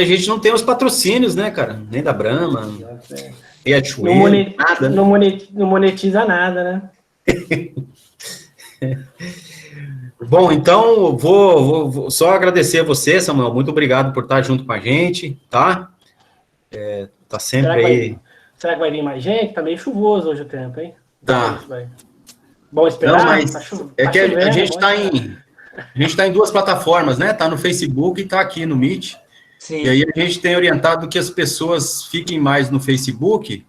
a gente não tem os patrocínios, né, cara? Nem da Brahma, e a Chuê, nada. Não monetiza nada, né? Bom, então, vou só agradecer a você, Samuel. Muito obrigado por estar junto com a gente, tá? Tá sempre aí. Será que vai vir mais gente? Tá meio chuvoso hoje o tempo, hein? Tá. Bom esperar? Não, mas tá é que chovendo, a gente está em duas plataformas, né? Tá no Facebook e tá aqui no Meet. Sim. E aí a gente tem orientado que as pessoas fiquem mais no Facebook,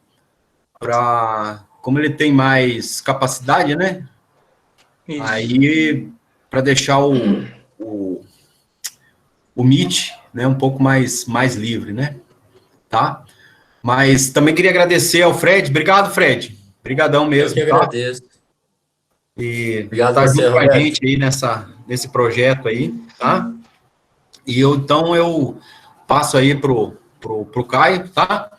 como ele tem mais capacidade, né? Isso. Aí, para deixar o Meet, né, um pouco mais livre, né? Tá? Mas também queria agradecer ao Fred. Obrigado, Fred. Obrigadão mesmo. Eu que agradeço. Tá? E obrigado tá junto com a Roberto. gente aí nesse projeto aí, tá? E eu passo aí pro Caio, tá?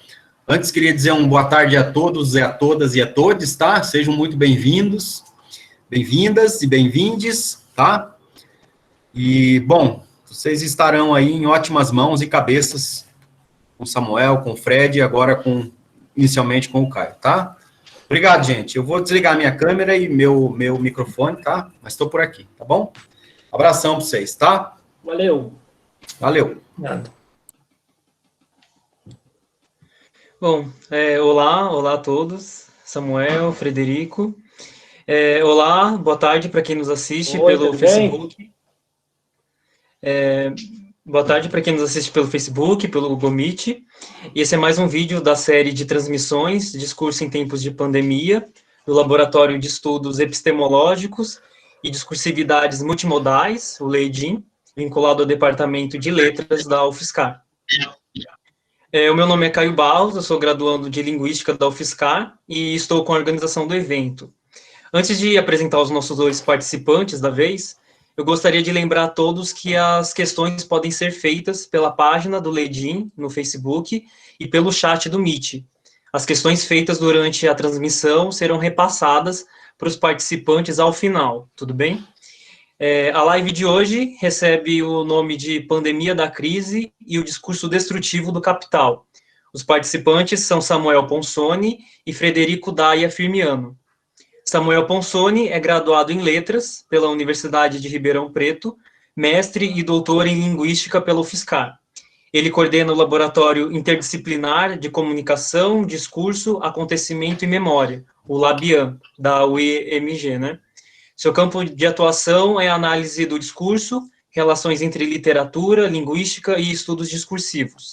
Antes queria dizer boa tarde a todos e a todas e a todos, tá? Sejam muito bem-vindos, bem-vindas e bem-vindes, tá? E, bom, vocês estarão aí em ótimas mãos e cabeças com o Samuel, com o Fred e agora inicialmente com o Caio, tá? Obrigado, gente. Eu vou desligar minha câmera e meu microfone, tá? Mas estou por aqui, tá bom? Abração para vocês, tá? Valeu. Valeu. Nada. Bom, olá a todos. Samuel, Frederico. Olá, boa tarde para quem nos assiste pelo Facebook. Boa tarde para quem nos assiste pelo Facebook, pelo Google Meet. E esse é mais um vídeo da série de transmissões, Discurso em Tempos de Pandemia, do Laboratório de Estudos Epistemológicos e Discursividades Multimodais, o LEIDIM, vinculado ao Departamento de Letras da UFSCar. O meu nome é Caio Barros, eu sou graduando de Linguística da UFSCar e estou com a organização do evento. Antes de apresentar os nossos dois participantes da vez, eu gostaria de lembrar a todos que as questões podem ser feitas pela página do LEIDIM no Facebook e pelo chat do Meet. As questões feitas durante a transmissão serão repassadas para os participantes ao final, tudo bem? A live de hoje recebe o nome de Pandemia da Crise e o Discurso Destrutivo do Capital. Os participantes são Samuel Ponsoni e Frederico Daia Firmiano. Samuel Ponsoni é graduado em Letras pela Universidade de Ribeirão Preto, mestre e doutor em Linguística pela UFSCar. Ele coordena o Laboratório Interdisciplinar de Comunicação, Discurso, Acontecimento e Memória, o LABIAN, da UEMG, né? Seu campo de atuação é a análise do discurso, relações entre literatura, linguística e estudos discursivos.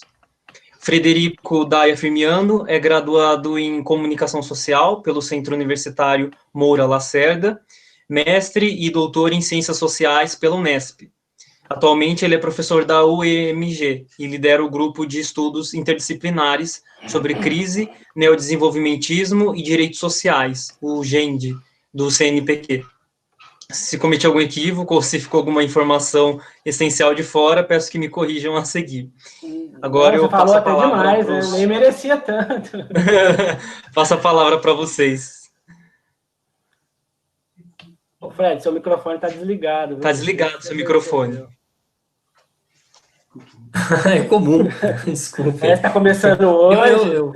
Frederico Daia Firmiano é graduado em Comunicação Social pelo Centro Universitário Moura Lacerda, mestre e doutor em Ciências Sociais pela Unesp. Atualmente, ele é professor da UEMG e lidera o grupo de estudos interdisciplinares sobre crise, neodesenvolvimentismo e direitos sociais, o GEND, do CNPq. Se cometi algum equívoco ou se ficou alguma informação essencial de fora, peço que me corrijam a seguir. Agora eu passo a palavra demais, né? Nem merecia tanto. Passo a palavra para vocês. Ô Fred, seu microfone está desligado. Está desligado seu microfone. É comum, desculpe. Está começando hoje.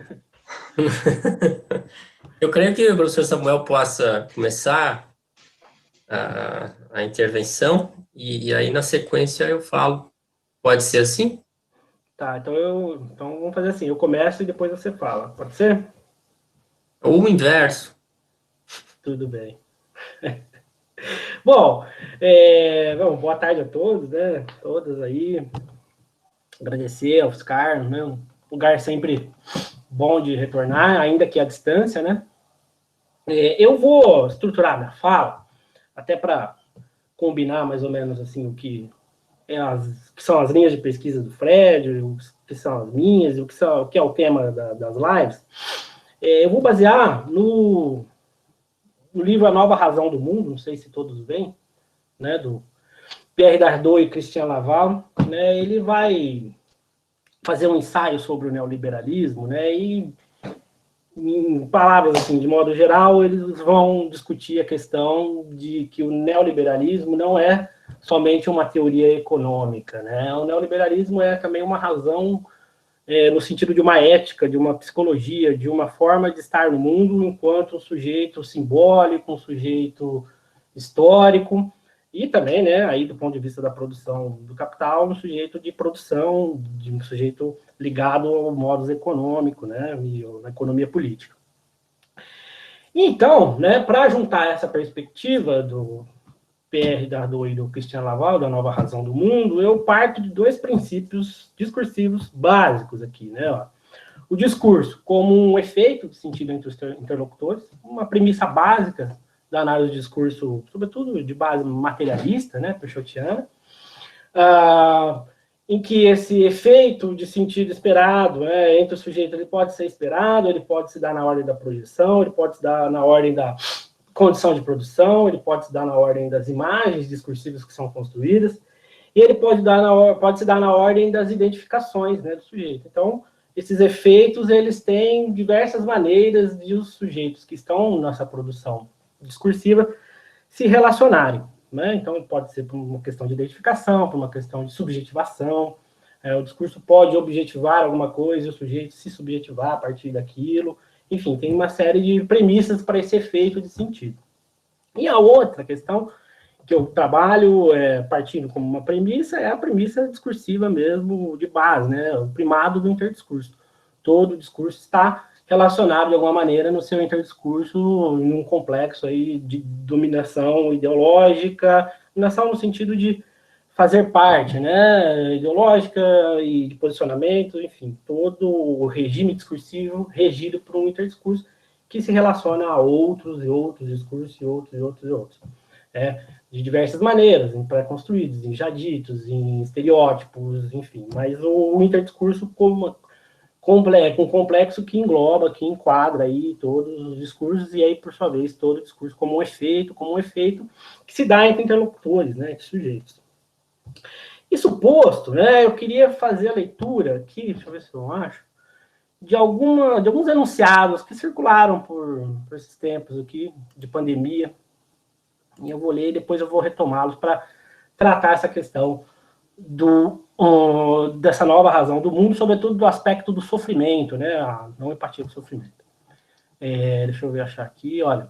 Eu creio que o professor Samuel possa começar a intervenção e aí na sequência eu falo. Pode ser assim? Tá, então vamos fazer assim, eu começo e depois você fala, pode ser? Ou o inverso. Tudo bem. Bom, boa tarde a todos, né? Todas aí. Agradecer ao UFSCar, né? Um lugar sempre bom de retornar, ainda que à distância, né? Eu vou estruturar minha fala, até para combinar mais ou menos assim o que são as linhas de pesquisa do Fred, o que são as minhas, o que é o tema das lives. Eu vou basear no livro A Nova Razão do Mundo, não sei se todos veem, né, do Pierre Dardot e Christian Laval, né, ele vai fazer um ensaio sobre o neoliberalismo, né, e em palavras assim, de modo geral, eles vão discutir a questão de que o neoliberalismo não é somente uma teoria econômica, né? O neoliberalismo é também uma razão no sentido de uma ética, de uma psicologia, de uma forma de estar no mundo enquanto um sujeito simbólico, um sujeito histórico, e também, né, aí do ponto de vista da produção do capital, um sujeito de produção, de um sujeito ligado ao modus econômico, né, e à economia política. Então, né, para juntar essa perspectiva do PR Dardot e do Christian Laval, da Nova Razão do Mundo, eu parto de dois princípios discursivos básicos aqui, né? Ó. O discurso como um efeito de sentido entre os interlocutores, uma premissa básica da análise do discurso, sobretudo de base materialista, né, peixotiana, em que esse efeito de sentido esperado entre o sujeito, ele pode ser esperado, ele pode se dar na ordem da projeção, ele pode se dar na ordem da condição de produção, ele pode se dar na ordem das imagens discursivas que são construídas, e ele pode se dar na ordem das identificações, né, do sujeito. Então, esses efeitos, eles têm diversas maneiras de os sujeitos que estão nessa produção discursiva se relacionarem, né? Então, pode ser por uma questão de identificação, por uma questão de subjetivação, o discurso pode objetivar alguma coisa e o sujeito se subjetivar a partir daquilo. Enfim, tem uma série de premissas para esse efeito de sentido. E a outra questão que eu trabalho partindo como uma premissa é a premissa discursiva mesmo de base, né? O primado do interdiscurso. Todo discurso está relacionado de alguma maneira no seu interdiscurso em um complexo aí de dominação ideológica, dominação no sentido de fazer parte, né, ideológica e de posicionamento, enfim, todo o regime discursivo regido por um interdiscurso que se relaciona a outros e outros discursos e outros. De diversas maneiras, em pré-construídos, em já ditos, em estereótipos, enfim, mas o interdiscurso como um complexo que engloba, que enquadra aí todos os discursos e aí, por sua vez, todo o discurso como um efeito que se dá entre interlocutores, né, entre sujeitos. Isso posto, né, eu queria fazer a leitura aqui, deixa eu ver se eu acho, de alguns enunciados que circularam por esses tempos aqui de pandemia, e eu vou ler e depois eu vou retomá-los para tratar essa questão dessa nova razão do mundo, sobretudo do aspecto do sofrimento, né, a não empatia com o sofrimento. Deixa eu ver, achar aqui, olha.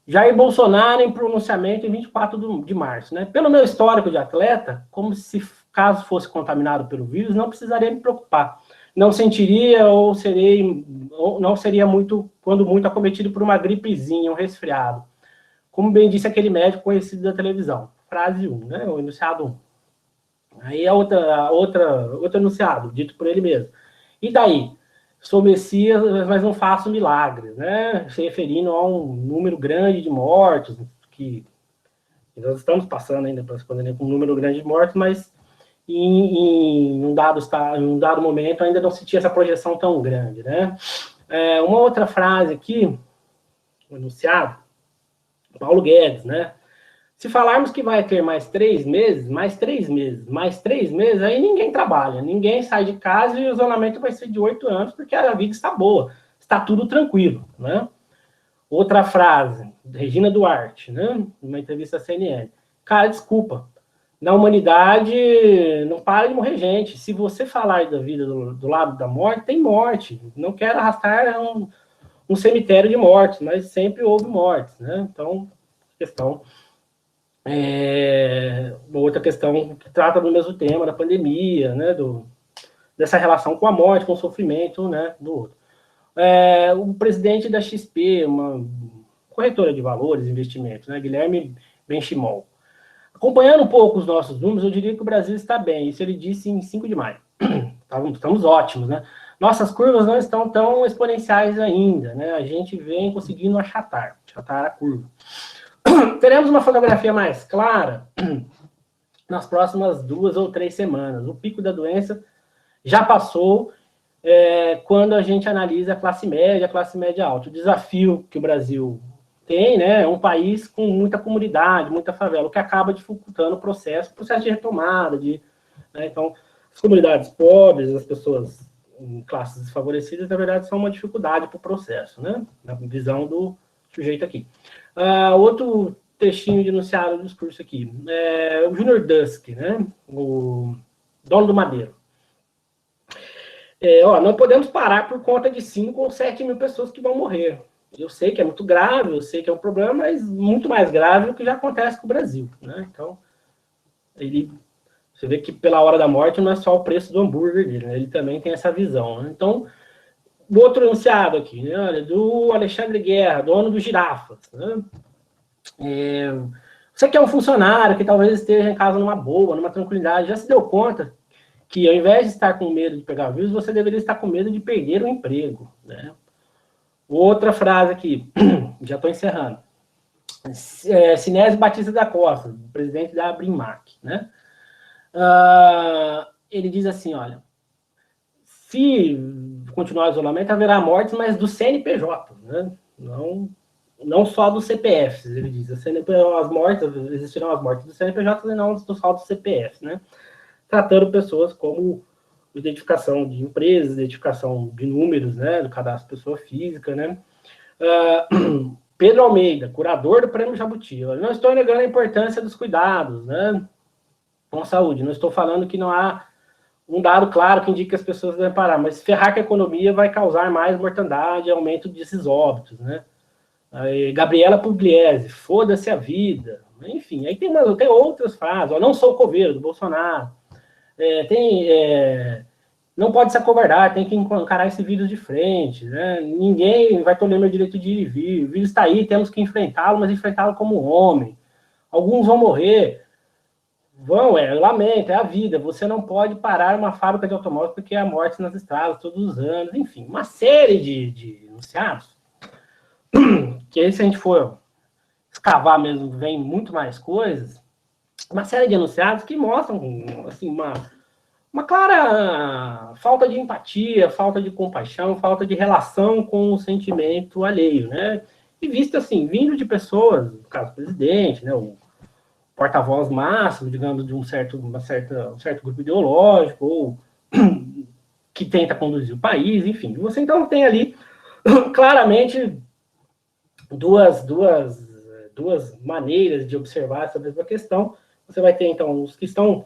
Jair Bolsonaro em pronunciamento em 24 de março, né? Pelo meu histórico de atleta, como se caso fosse contaminado pelo vírus, não precisaria me preocupar. Não sentiria não seria muito, quando muito, acometido por uma gripezinha, um resfriado. Como bem disse aquele médico conhecido da televisão. Frase 1, né? O enunciado 1. Aí a outro enunciado, dito por ele mesmo. E daí? Sou Messias, mas não faço milagres, né? Se referindo a um número grande de mortos, que nós estamos passando ainda para responder com um número grande de mortos, mas em um dado momento ainda não se tinha essa projeção tão grande, né? Uma outra frase aqui, o enunciado, Paulo Guedes, né? Se falarmos que vai ter mais 3 meses, aí ninguém trabalha, ninguém sai de casa e o isolamento vai ser de 8 anos, porque a vida está boa, está tudo tranquilo, né? Outra frase, Regina Duarte, né? Numa entrevista à CNN. Cara, desculpa, na humanidade não para de morrer gente. Se você falar da vida do lado da morte, tem morte. Não quero arrastar um cemitério de mortes, mas sempre houve mortes, né? Então, questão... outra questão que trata do mesmo tema, da pandemia, né, dessa relação com a morte, com o sofrimento, né, do outro. O presidente da XP, uma corretora de valores, investimentos, né, Guilherme Benchimol, acompanhando um pouco os nossos números, eu diria que o Brasil está bem, isso ele disse em 5 de maio. Estamos ótimos, né? Nossas curvas não estão tão exponenciais ainda, né, a gente vem conseguindo achatar a curva. Teremos uma fotografia mais clara nas próximas 2 ou 3 semanas. O pico da doença já passou quando a gente analisa a classe média alta. O desafio que o Brasil tem, né, é um país com muita comunidade, muita favela, o que acaba dificultando o processo de retomada. Né, então, as comunidades pobres, as pessoas em classes desfavorecidas, na verdade, são uma dificuldade para o processo, né, na visão do sujeito aqui. Outro textinho de enunciado do discurso aqui. O Junior Dusk, né? O dono do Madeiro. Não podemos parar por conta de 5 ou 7 mil pessoas que vão morrer. Eu sei que é muito grave, eu sei que é um problema, mas muito mais grave do que já acontece com o Brasil, né? Então, você vê que pela hora da morte não é só o preço do hambúrguer dele, né? Ele também tem essa visão, né? Então, o outro enunciado aqui, né? Olha, do Alexandre Guerra, dono do Girafas, né? Você que é um funcionário que talvez esteja em casa numa boa, numa tranquilidade, já se deu conta que ao invés de estar com medo de pegar vírus, você deveria estar com medo de perder o emprego, né? Outra frase aqui, já estou encerrando. Sinésio Batista da Costa, presidente da Brimac, né? Ele diz assim, olha, se continuar o isolamento, haverá mortes, mas do CNPJ, né? Não só dos CPFs, ele diz. Existirão as mortes do CNPJ e não só do CPF, né? Tratando pessoas como identificação de empresas, identificação de números, né, do cadastro de pessoa física, né. Pedro Almeida, curador do Prêmio Jabuti. Eu não estou negando a importância dos cuidados, né, com a saúde. Não estou falando que não há um dado claro que indique que as pessoas devem parar, mas ferrar com a economia vai causar mais mortandade e aumento desses óbitos, né. Gabriela Pugliese, foda-se a vida. Enfim, aí tem outras frases. Não sou coveiro, do Bolsonaro. Não pode se acovardar, tem que encarar esse vírus de frente, né? Ninguém vai tolerar meu direito de ir e vir. O vírus está aí, temos que enfrentá-lo, mas enfrentá-lo como homem. Alguns vão morrer. Lamento, é a vida. Você não pode parar uma fábrica de automóveis porque há mortes nas estradas todos os anos. Enfim, uma série de enunciados que aí, se a gente for escavar mesmo, vem muito mais coisas. Uma série de enunciados que mostram assim, uma clara falta de empatia, falta de compaixão, falta de relação com o sentimento alheio, né? E visto assim, vindo de pessoas, no caso do presidente, né, o porta-voz máximo, digamos, de um certo grupo ideológico, ou que tenta conduzir o país, enfim. Você então tem ali claramente duas maneiras de observar essa mesma questão. Você vai ter, então, os que estão,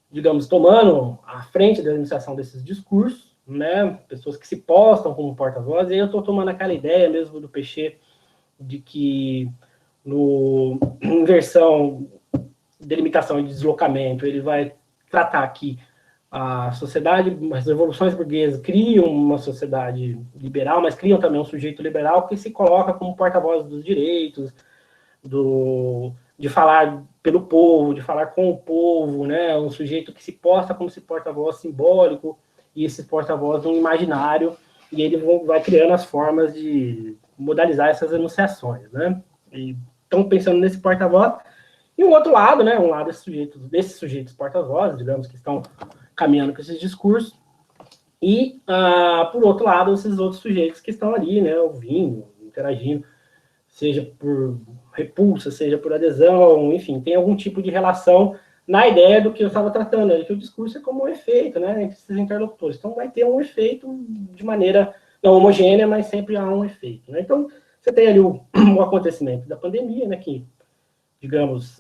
digamos, tomando a frente da iniciação desses discursos, né? Pessoas que se postam como porta-voz, e aí eu estou tomando aquela ideia mesmo do Peixe de que em versão de limitação e deslocamento, ele vai tratar que a sociedade, as revoluções burguesas criam uma sociedade liberal, mas criam também um sujeito liberal que se coloca como porta-voz dos direitos, de falar pelo povo, de falar com o povo, né? Um sujeito que se posta como se porta-voz simbólico, e esse porta-voz um imaginário, e ele vai criando as formas de modalizar essas enunciações, né? E estão pensando nesse porta-voz, e um outro lado, né? Um lado desses sujeitos porta-vozes, digamos, que estão caminhando com esses discursos, e, por outro lado, esses outros sujeitos que estão ali, né? Ouvindo, interagindo, seja por repulsa, seja por adesão, enfim, tem algum tipo de relação na ideia do que eu estava tratando, que o discurso é como um efeito, né, entre esses interlocutores. Então, vai ter um efeito de maneira não homogênea, mas sempre há um efeito, né? Então, você tem ali o acontecimento da pandemia, né, que, digamos,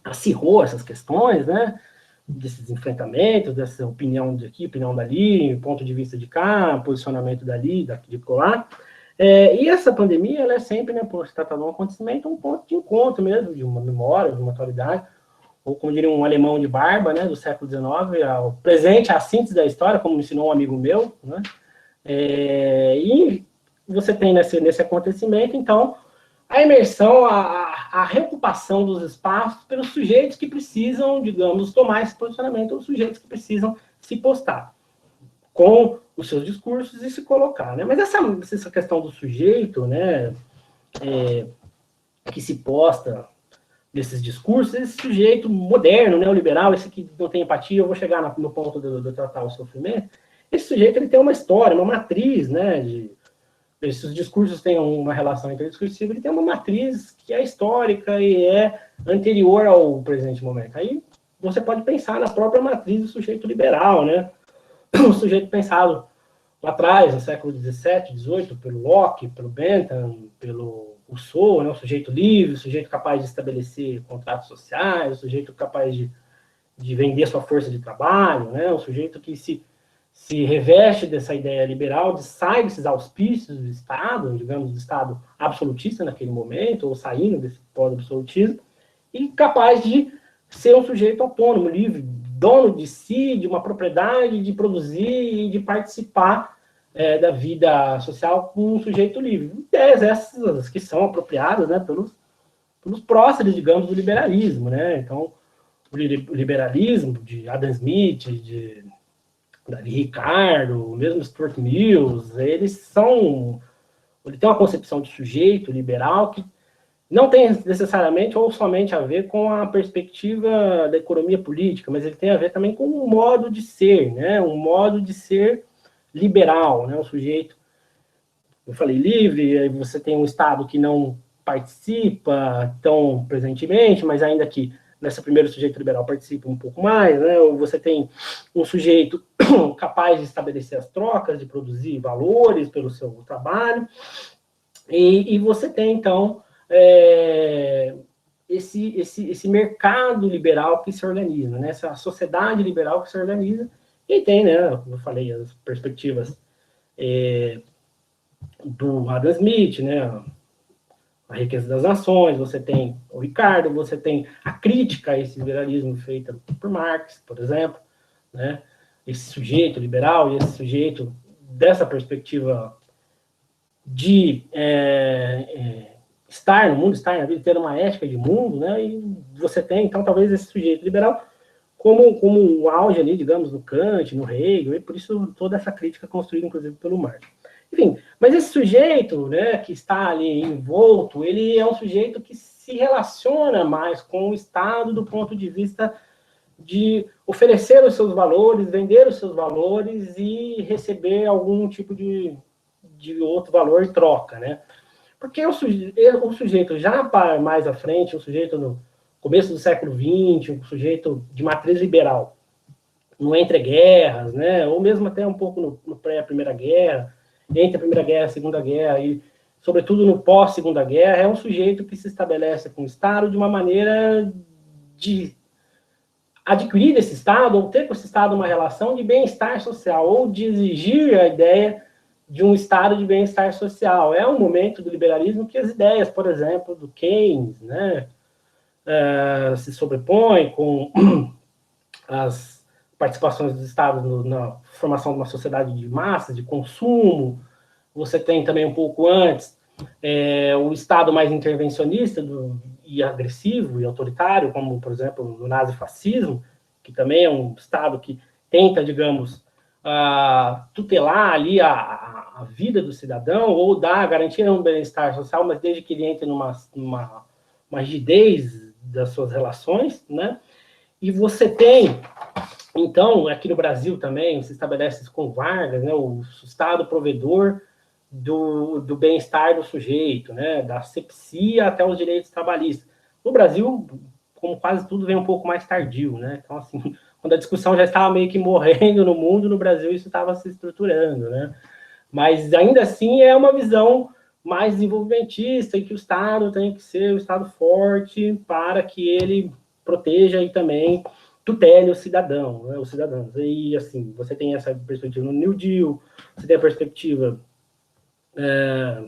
acirrou essas questões, né, desses enfrentamentos, dessa opinião de aqui, opinião dali, ponto de vista de cá, posicionamento dali, de colar. E essa pandemia, ela é sempre, né, por se tratar de um acontecimento, um ponto de encontro mesmo, de uma memória, de uma atualidade, ou como diria um alemão de barba, né, do século XIX, ao presente, a síntese da história, como ensinou um amigo meu, né, e você tem nesse acontecimento, então, a imersão, a reocupação dos espaços pelos sujeitos que precisam, digamos, tomar esse posicionamento, os sujeitos que precisam se postar com os seus discursos e se colocar, né? Mas essa questão do sujeito, né, que se posta desses discursos, esse sujeito moderno, neoliberal, esse que não tem empatia, eu vou chegar no ponto de tratar o sofrimento, esse sujeito ele tem uma história, uma matriz, né, esses discursos têm uma relação interdiscursiva, ele tem uma matriz que é histórica e é anterior ao presente momento. Aí você pode pensar na própria matriz do sujeito liberal, né, o sujeito pensado lá atrás, no século XVII, XVIII, pelo Locke, pelo Bentham, pelo Rousseau, né, o sujeito livre, o sujeito capaz de estabelecer contratos sociais, o sujeito capaz de vender sua força de trabalho, né, o sujeito que se reveste dessa ideia liberal, sai desses auspícios do Estado, digamos, do Estado absolutista naquele momento, ou saindo desse pós-absolutismo, e capaz de ser um sujeito autônomo, livre, dono de si, de uma propriedade, de produzir e de participar da vida social com um sujeito livre. Ideias essas que são apropriadas, né, pelos próceres, digamos, do liberalismo, né? Então, o liberalismo de Adam Smith, de Davi Ricardo, mesmo Stuart Mills, ele tem uma concepção de sujeito liberal que não tem necessariamente ou somente a ver com a perspectiva da economia política, mas ele tem a ver também com um modo de ser, né? Um modo de ser liberal, né? Um sujeito, eu falei livre, aí você tem um Estado que não participa tão presentemente, mas ainda que nessa primeiro sujeito liberal participa um pouco mais, né? Ou você tem um sujeito capaz de estabelecer as trocas, de produzir valores pelo seu trabalho, e você tem, então, esse mercado liberal que se organiza, né? Essa sociedade liberal que se organiza, e tem, né, como eu falei, as perspectivas do Adam Smith, né, a riqueza das nações, você tem o Ricardo, você tem a crítica a esse liberalismo feita por Marx, por exemplo, né, esse sujeito liberal e esse sujeito dessa perspectiva de estar no mundo, estar na vida, ter uma ética de mundo, né, e você tem, então, talvez esse sujeito liberal como um auge ali, digamos, no Kant, no Hegel, e por isso toda essa crítica construída, inclusive, pelo Marx. Enfim, mas esse sujeito, né, que está ali envolto, ele é um sujeito que se relaciona mais com o Estado do ponto de vista de oferecer os seus valores, vender os seus valores e receber algum tipo de outro valor em troca, né? Porque o sujeito já mais à frente, o sujeito no começo do século XX, um sujeito de matriz liberal, no entre-guerras, né, ou mesmo até um pouco no pré-Primeira Guerra, entre a Primeira Guerra e a Segunda Guerra, e sobretudo no pós-Segunda Guerra, é um sujeito que se estabelece com o Estado de uma maneira de adquirir desse Estado, ou ter com esse Estado uma relação de bem-estar social, ou de exigir a ideia de um Estado de bem-estar social. É um momento do liberalismo que as ideias, por exemplo, do Keynes, né, se sobrepõem com as participações dos Estados na formação de uma sociedade de massa, de consumo. Você tem também um pouco antes o Estado mais intervencionista e agressivo e autoritário, como, por exemplo, no nazifascismo, que também é um Estado que tenta, digamos, tutelar ali a vida do cidadão, ou dar, garantir um bem-estar social, mas desde que ele entre numa rigidez das suas relações, né? E você tem, então, aqui no Brasil também, se estabelece isso com Vargas, né? O Estado provedor do bem-estar do sujeito, né? Da asepsia até os direitos trabalhistas. No Brasil, como quase tudo, vem um pouco mais tardio, né? Então, assim, quando a discussão já estava meio que morrendo no mundo, no Brasil isso estava se estruturando, né? Mas, ainda assim, é uma visão mais desenvolvimentista, em que o Estado tem que ser um Estado forte para que ele proteja e também tutele o cidadão, né, os cidadãos. E, assim, você tem essa perspectiva no New Deal, você tem a perspectiva,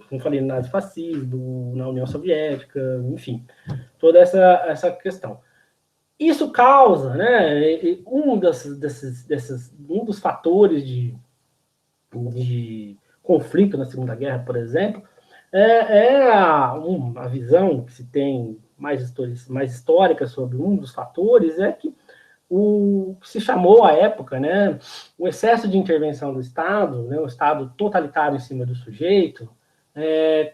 como falei, no nazifascismo, na União Soviética, enfim, toda essa questão. Isso causa, né, um dos fatores de conflito na Segunda Guerra, por exemplo, a visão que se tem mais histórica sobre um dos fatores é que o que se chamou à época, né, o excesso de intervenção do Estado, né, o Estado totalitário em cima do sujeito,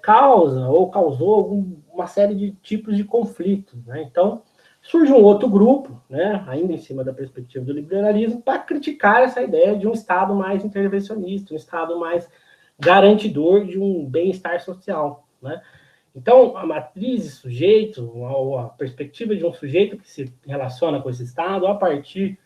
causa ou causou uma série de tipos de conflitos, né? Então, surge um outro grupo, né, ainda em cima da perspectiva do liberalismo, para criticar essa ideia de um Estado mais intervencionista, um Estado mais garantidor de um bem-estar social, né? Então, a matriz de sujeito, ou a perspectiva de um sujeito que se relaciona com esse Estado, a partir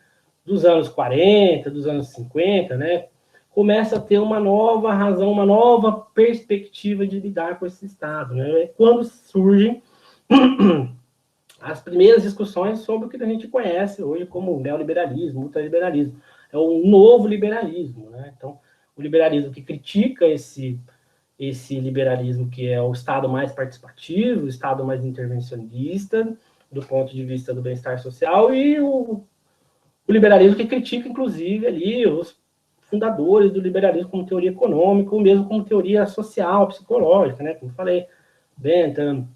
dos anos 40, dos anos 50, né, começa a ter uma nova razão, uma nova perspectiva de lidar com esse Estado, né? Quando surgem as primeiras discussões sobre o que a gente conhece hoje como neoliberalismo, ultraliberalismo. É o novo liberalismo, né? Então, o liberalismo que critica esse liberalismo que é o Estado mais participativo, o Estado mais intervencionista, do ponto de vista do bem-estar social, e o liberalismo que critica, inclusive, ali os fundadores do liberalismo como teoria econômica, ou mesmo como teoria social, psicológica, né? Como eu falei, Bentham,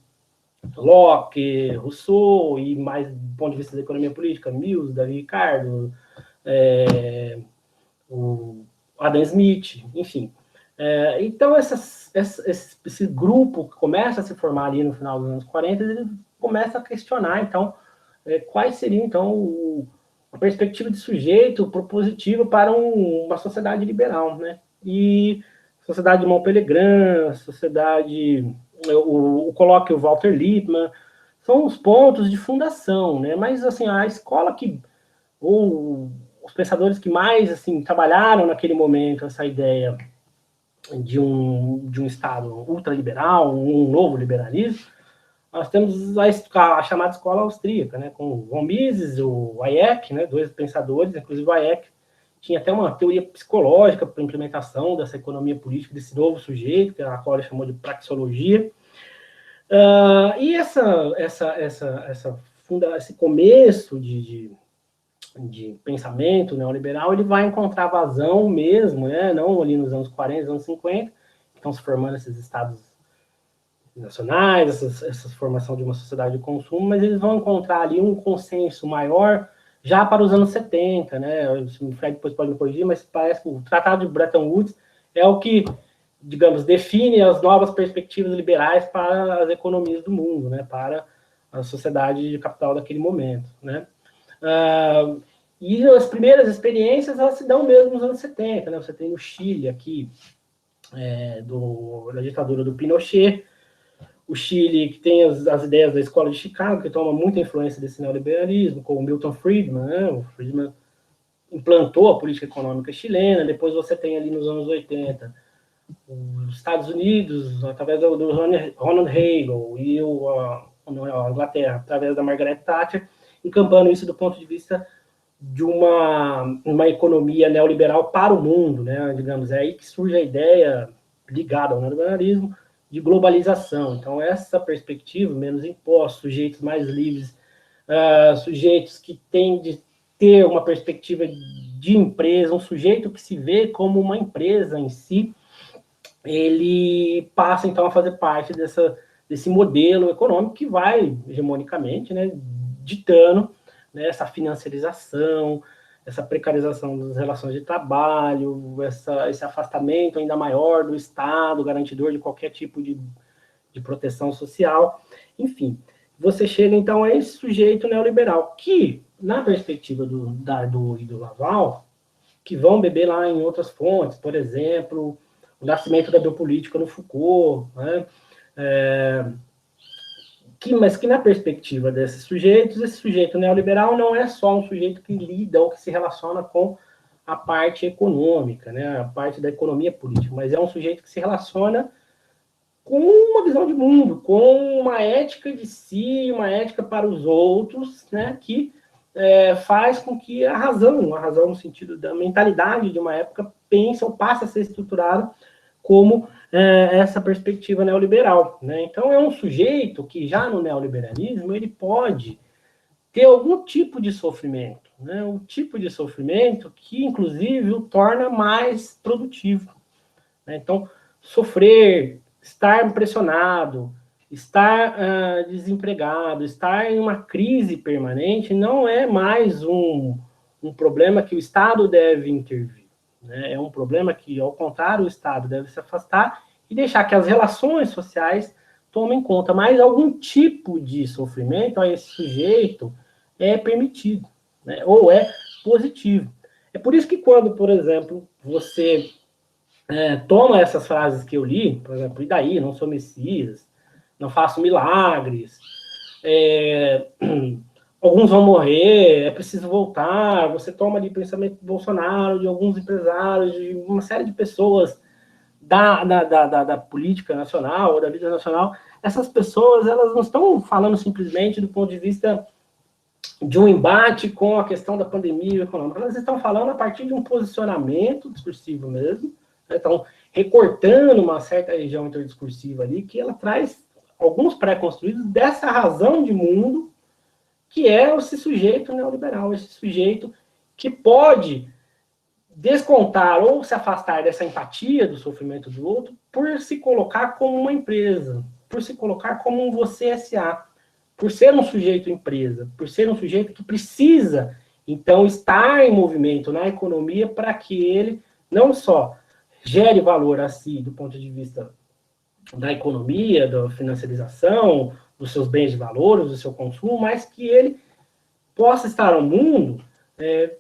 Locke, Rousseau, e mais do ponto de vista da economia política, Mills, Davi Ricardo, o Adam Smith, enfim. Então, esse grupo que começa a se formar ali no final dos anos 40, ele começa a questionar, então, quais seriam, então, a perspectiva de sujeito propositiva para uma sociedade liberal, né? E sociedade de Montpellier, sociedade, o colóquio Walter Lippmann, são os pontos de fundação, né? Mas, assim, a escola que, ou os pensadores que mais, assim, trabalharam naquele momento essa ideia de um Estado ultraliberal, um novo liberalismo, nós temos a chamada escola austríaca, né, com o von Mises, o Hayek, né, dois pensadores, inclusive o Hayek tinha até uma teoria psicológica para a implementação dessa economia política, desse novo sujeito, que a qual ele chamou de praxeologia. E esse começo de pensamento neoliberal, ele vai encontrar vazão mesmo, né, não ali nos anos 40, anos 50, que estão se formando esses estados nacionais, essa formação de uma sociedade de consumo, mas eles vão encontrar ali um consenso maior já para os anos 70, né? O Fred depois pode me corrigir, mas parece que o Tratado de Bretton Woods é o que, digamos, define as novas perspectivas liberais para as economias do mundo, né? Para a sociedade de capital daquele momento, né? E as primeiras experiências, elas se dão mesmo nos anos 70, né? Você tem o Chile aqui, da ditadura do Pinochet, o Chile, que tem as ideias da Escola de Chicago, que toma muita influência desse neoliberalismo, como o Milton Friedman, né? O Friedman implantou a política econômica chilena. Depois você tem ali nos anos 80 os Estados Unidos, através do Ronald Reagan, e a Inglaterra, através da Margaret Thatcher, encampando isso do ponto de vista de uma economia neoliberal para o mundo, né? Digamos, é aí que surge a ideia ligada ao neoliberalismo de globalização. Então, essa perspectiva, menos impostos, sujeitos mais livres, sujeitos que têm de ter uma perspectiva de empresa, um sujeito que se vê como uma empresa em si, ele passa, então, a fazer parte desse modelo econômico que vai, hegemonicamente, né, ditando, né, essa financiarização, essa precarização das relações de trabalho, esse afastamento ainda maior do Estado, garantidor de qualquer tipo de proteção social. Enfim, você chega, então, a esse sujeito neoliberal, que, na perspectiva do Dardot e do Laval, que vão beber lá em outras fontes, por exemplo, o nascimento da biopolítica no Foucault, né? Mas que na perspectiva desses sujeitos, esse sujeito neoliberal não é só um sujeito que lida ou que se relaciona com a parte econômica, né, a parte da economia política, mas é um sujeito que se relaciona com uma visão de mundo, com uma ética de si, uma ética para os outros, né, que faz com que a razão no sentido da mentalidade de uma época, pense ou passe a ser estruturada como essa perspectiva neoliberal, né? Então, é um sujeito que, já no neoliberalismo, ele pode ter algum tipo de sofrimento, né? Um tipo de sofrimento que, inclusive, o torna mais produtivo, né? Então, sofrer, estar pressionado, estar desempregado, estar em uma crise permanente, não é mais um problema que o Estado deve intervir. É um problema que, ao contrário, o Estado deve se afastar e deixar que as relações sociais tomem conta. Mas algum tipo de sofrimento a esse sujeito é permitido, né? Ou é positivo. É por isso que quando, por exemplo, você toma essas frases que eu li, por exemplo, e daí, não sou Messias, não faço milagres, alguns vão morrer, é preciso voltar, você toma de pensamento do Bolsonaro, de alguns empresários, de uma série de pessoas da política nacional, ou da vida nacional. Essas pessoas, elas não estão falando simplesmente do ponto de vista de um embate com a questão da pandemia econômica, elas estão falando a partir de um posicionamento discursivo mesmo, né? Estão recortando uma certa região interdiscursiva ali, que ela traz alguns pré-construídos dessa razão de mundo, que é esse sujeito neoliberal, esse sujeito que pode descontar ou se afastar dessa empatia do sofrimento do outro por se colocar como uma empresa, por se colocar como um você S.A., por ser um sujeito empresa, por ser um sujeito que precisa, então, estar em movimento na economia para que ele não só gere valor a si do ponto de vista da economia, da financiarização, dos seus bens de valores, do seu consumo, mas que ele possa estar no mundo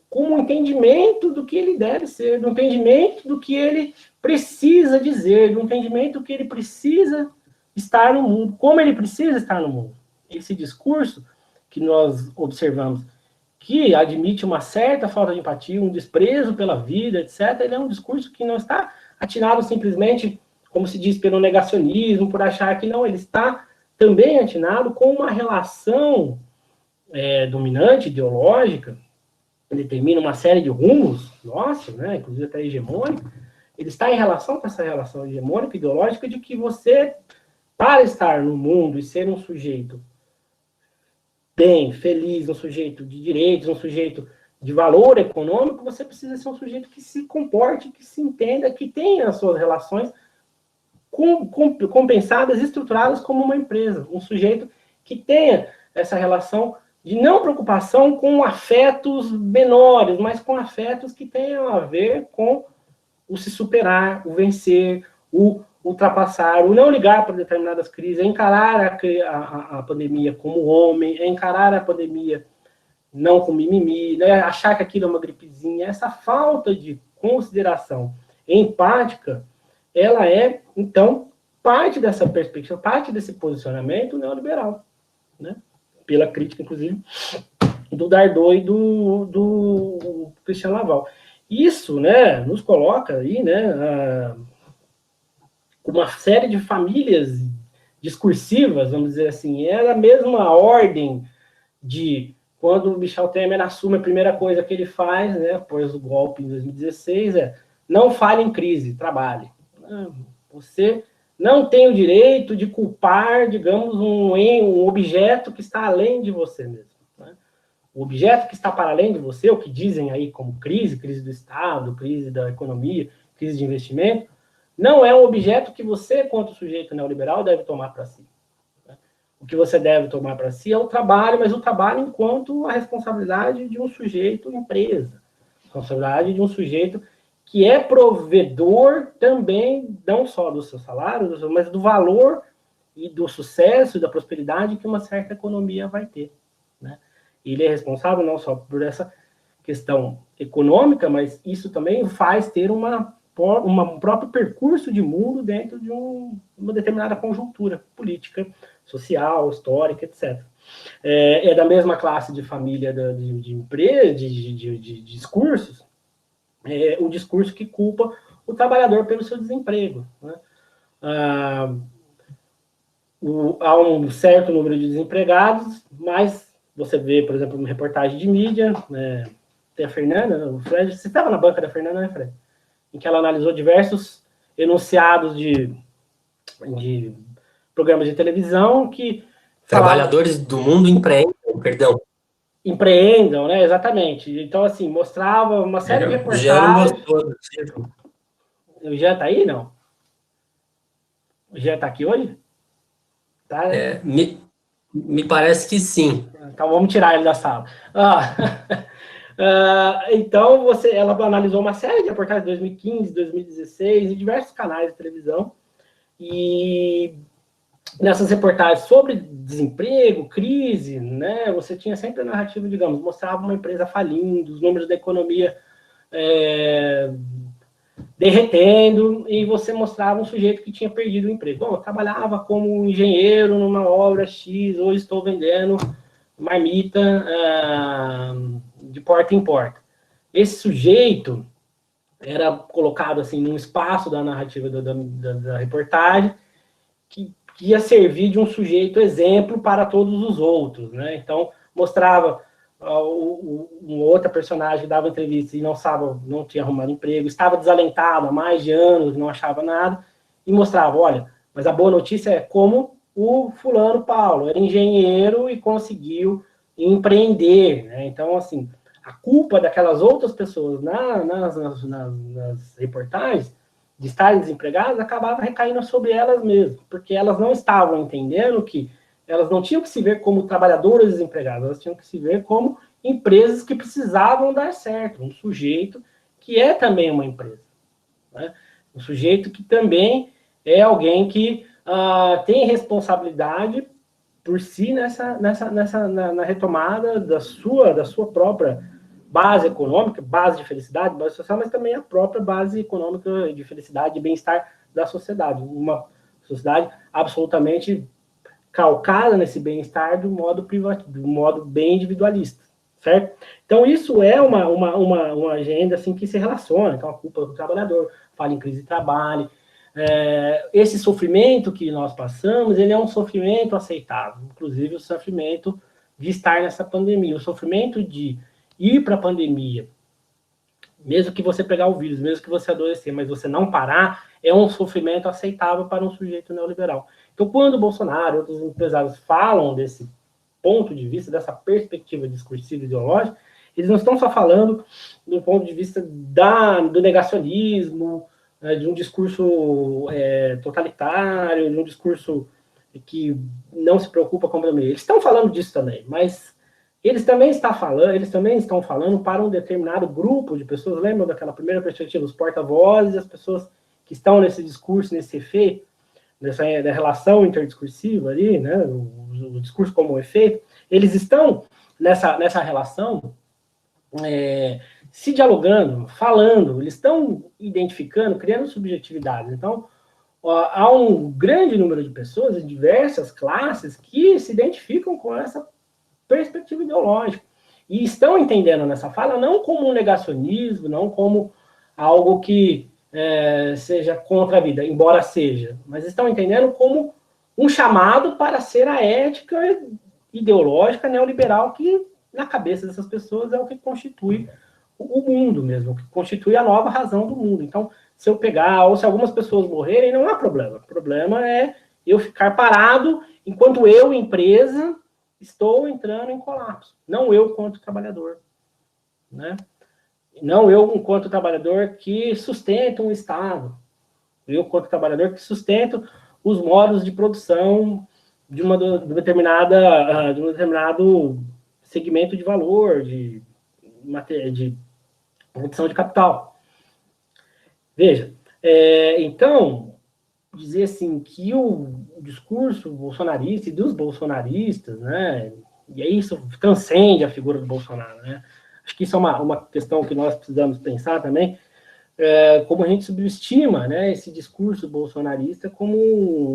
com um entendimento do que ele deve ser, do entendimento do que ele precisa dizer, do entendimento do que ele precisa estar no mundo, como ele precisa estar no mundo. Esse discurso que nós observamos, que admite uma certa falta de empatia, um desprezo pela vida, etc., ele é um discurso que não está atinado simplesmente, como se diz, pelo negacionismo, por achar que não, ele está também atinado com uma relação dominante, ideológica, ele determina uma série de rumos, nossa, né, inclusive até hegemônica, ele está em relação com essa relação hegemônica, ideológica, de que você, para estar no mundo e ser um sujeito bem, feliz, um sujeito de direitos, um sujeito de valor econômico, você precisa ser um sujeito que se comporte, que se entenda, que tenha as suas relações compensadas, estruturadas como uma empresa. Um sujeito que tenha essa relação de não preocupação com afetos menores, mas com afetos que tenham a ver com o se superar, o vencer, o ultrapassar, o não ligar para determinadas crises, encarar a pandemia como homem, encarar a pandemia não com mimimi, né? Achar que aquilo é uma gripezinha. Essa falta de consideração empática, ela é, então, parte dessa perspectiva, parte desse posicionamento neoliberal, né? Pela crítica, inclusive, do Dardot e do Christian Laval. Isso, né, nos coloca aí, né, uma série de famílias discursivas, vamos dizer assim, é a mesma ordem de quando o Michel Temer assume, a primeira coisa que ele faz, né, após o golpe em 2016, não fale em crise, trabalhe. Você não tem o direito de culpar, digamos, um objeto que está além de você mesmo. Né? O objeto que está para além de você, o que dizem aí como crise do Estado, crise da economia, crise de investimento, não é um objeto que você, quanto sujeito neoliberal, deve tomar para si. Né? O que você deve tomar para si é o trabalho, mas o trabalho enquanto a responsabilidade de um sujeito empresa, a responsabilidade de um sujeito que é provedor também, não só do seu salário, mas do valor e do sucesso e da prosperidade que uma certa economia vai ter. Né? Ele é responsável não só por essa questão econômica, mas isso também faz ter um próprio percurso de mundo dentro de uma determinada conjuntura política, social, histórica, etc. É da mesma classe de família de empresa, de discursos, o discurso que culpa o trabalhador pelo seu desemprego. Né? Há um certo número de desempregados, mas você vê, por exemplo, uma reportagem de mídia, tem a Fernanda, o Fred, você estava na banca da Fernanda, né, Fred? Em que ela analisou diversos enunciados de programas de televisão que trabalhadores do mundo empreendam, né? Exatamente. Então, assim, mostrava uma série de reportagens. Já não gostou do título. O Jean tá aí, não? O Jean tá aqui hoje? Tá? Me parece que sim. Então, vamos tirar ele da sala. Então, ela analisou uma série de reportagens de 2015, 2016, em diversos canais de televisão, e nessas reportagens sobre desemprego, crise, né, você tinha sempre a narrativa, digamos, mostrava uma empresa falindo, os números da economia derretendo, e você mostrava um sujeito que tinha perdido o emprego. Bom, eu trabalhava como engenheiro numa obra X, hoje estou vendendo marmita de porta em porta. Esse sujeito era colocado assim num espaço da narrativa da reportagem que ia servir de um sujeito exemplo para todos os outros, né? Então, mostrava uma outra personagem que dava entrevista e não tinha arrumado emprego, estava desalentado há mais de anos, não achava nada, e mostrava, olha, mas a boa notícia é como o fulano Paulo era engenheiro e conseguiu empreender, né? Então, assim, a culpa daquelas outras pessoas nas reportagens de estarem desempregadas acabava recaindo sobre elas mesmas, porque elas não estavam entendendo que elas não tinham que se ver como trabalhadoras desempregadas, elas tinham que se ver como empresas que precisavam dar certo, um sujeito que é também uma empresa, né? Um sujeito que também é alguém que tem responsabilidade por si na retomada da sua própria base econômica, base de felicidade, base social, mas também a própria base econômica de felicidade e bem-estar da sociedade. Uma sociedade absolutamente calcada nesse bem-estar do modo bem individualista, certo? Então, isso é uma agenda assim, que se relaciona. Então, a culpa do trabalhador, fala em crise de trabalho. Esse sofrimento que nós passamos, ele é um sofrimento aceitável, inclusive o sofrimento de estar nessa pandemia, o sofrimento de ir para a pandemia, mesmo que você pegar o vírus, mesmo que você adoecer, mas você não parar, é um sofrimento aceitável para um sujeito neoliberal. Então, quando o Bolsonaro e outros empresários falam desse ponto de vista, dessa perspectiva discursiva e ideológica, eles não estão só falando do ponto de vista do negacionismo, de um discurso totalitário, de um discurso que não se preocupa com a pandemia. Eles estão falando disso também, mas eles também estão falando para um determinado grupo de pessoas. Lembram daquela primeira perspectiva, os porta-vozes, as pessoas que estão nesse discurso, nesse efeito, da relação interdiscursiva ali, né, o discurso como um efeito, eles estão nessa relação se dialogando, falando, eles estão identificando, criando subjetividades. Então, há um grande número de pessoas em diversas classes que se identificam com essa perspectiva ideológica e estão entendendo nessa fala não como um negacionismo, não como algo que seja contra a vida, embora seja, mas estão entendendo como um chamado para ser a ética ideológica neoliberal que, na cabeça dessas pessoas, é o que constitui o mundo mesmo, que constitui a nova razão do mundo. Então, se eu pegar, ou se algumas pessoas morrerem, não há problema. O problema é eu ficar parado enquanto eu, empresa, estou entrando em colapso. Não eu, enquanto trabalhador, né? Não eu, enquanto trabalhador que sustenta um Estado. Eu, enquanto trabalhador que sustento os modos de produção de um determinado segmento de valor, de produção de capital. Veja, então, dizer assim que o discurso bolsonarista e dos bolsonaristas, né, e aí isso transcende a figura do Bolsonaro, né? Acho que isso é uma questão que nós precisamos pensar também, como a gente subestima, né, esse discurso bolsonarista como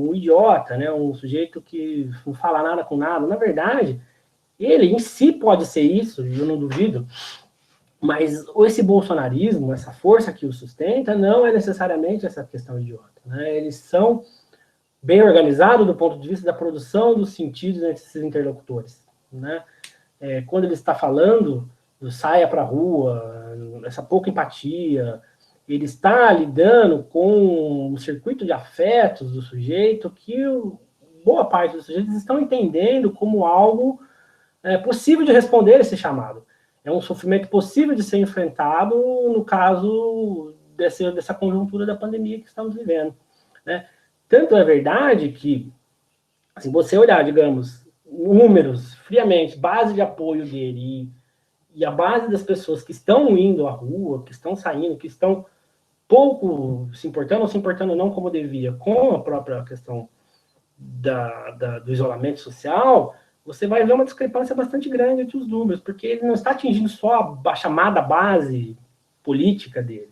um idiota, né, um sujeito que não fala nada com nada. Na verdade, ele em si pode ser isso, eu não duvido, mas esse bolsonarismo, essa força que o sustenta, não é necessariamente essa questão idiota, né? Eles são bem organizados do ponto de vista da produção dos sentidos entre esses interlocutores, né? Quando ele está falando do saia para a rua, essa pouca empatia, ele está lidando com um circuito de afetos do sujeito que boa parte dos sujeitos estão entendendo como algo possível de responder esse chamado. É um sofrimento possível de ser enfrentado no caso dessa conjuntura da pandemia que estamos vivendo, né? Tanto é verdade que, se você olhar, digamos, números friamente, base de apoio dele e a base das pessoas que estão indo à rua, que estão saindo, que estão pouco se importando, ou se importando não como devia, com a própria questão do isolamento social, você vai ver uma discrepância bastante grande entre os números, porque ele não está atingindo só a chamada base política dele,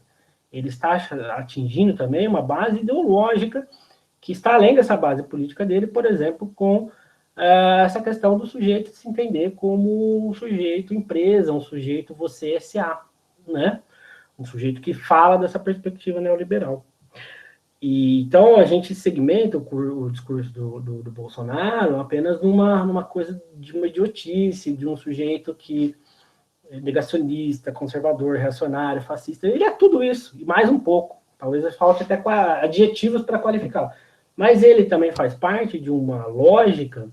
ele está atingindo também uma base ideológica que está além dessa base política dele, por exemplo, com essa questão do sujeito se entender como um sujeito empresa, um sujeito você SA, né? Um sujeito que fala dessa perspectiva neoliberal. E, então, a gente segmenta o discurso do Bolsonaro apenas numa coisa de uma idiotice, de um sujeito que é negacionista, conservador, reacionário, fascista. Ele é tudo isso, e mais um pouco. Talvez falte até adjetivos para qualificá-lo. Mas ele também faz parte de uma lógica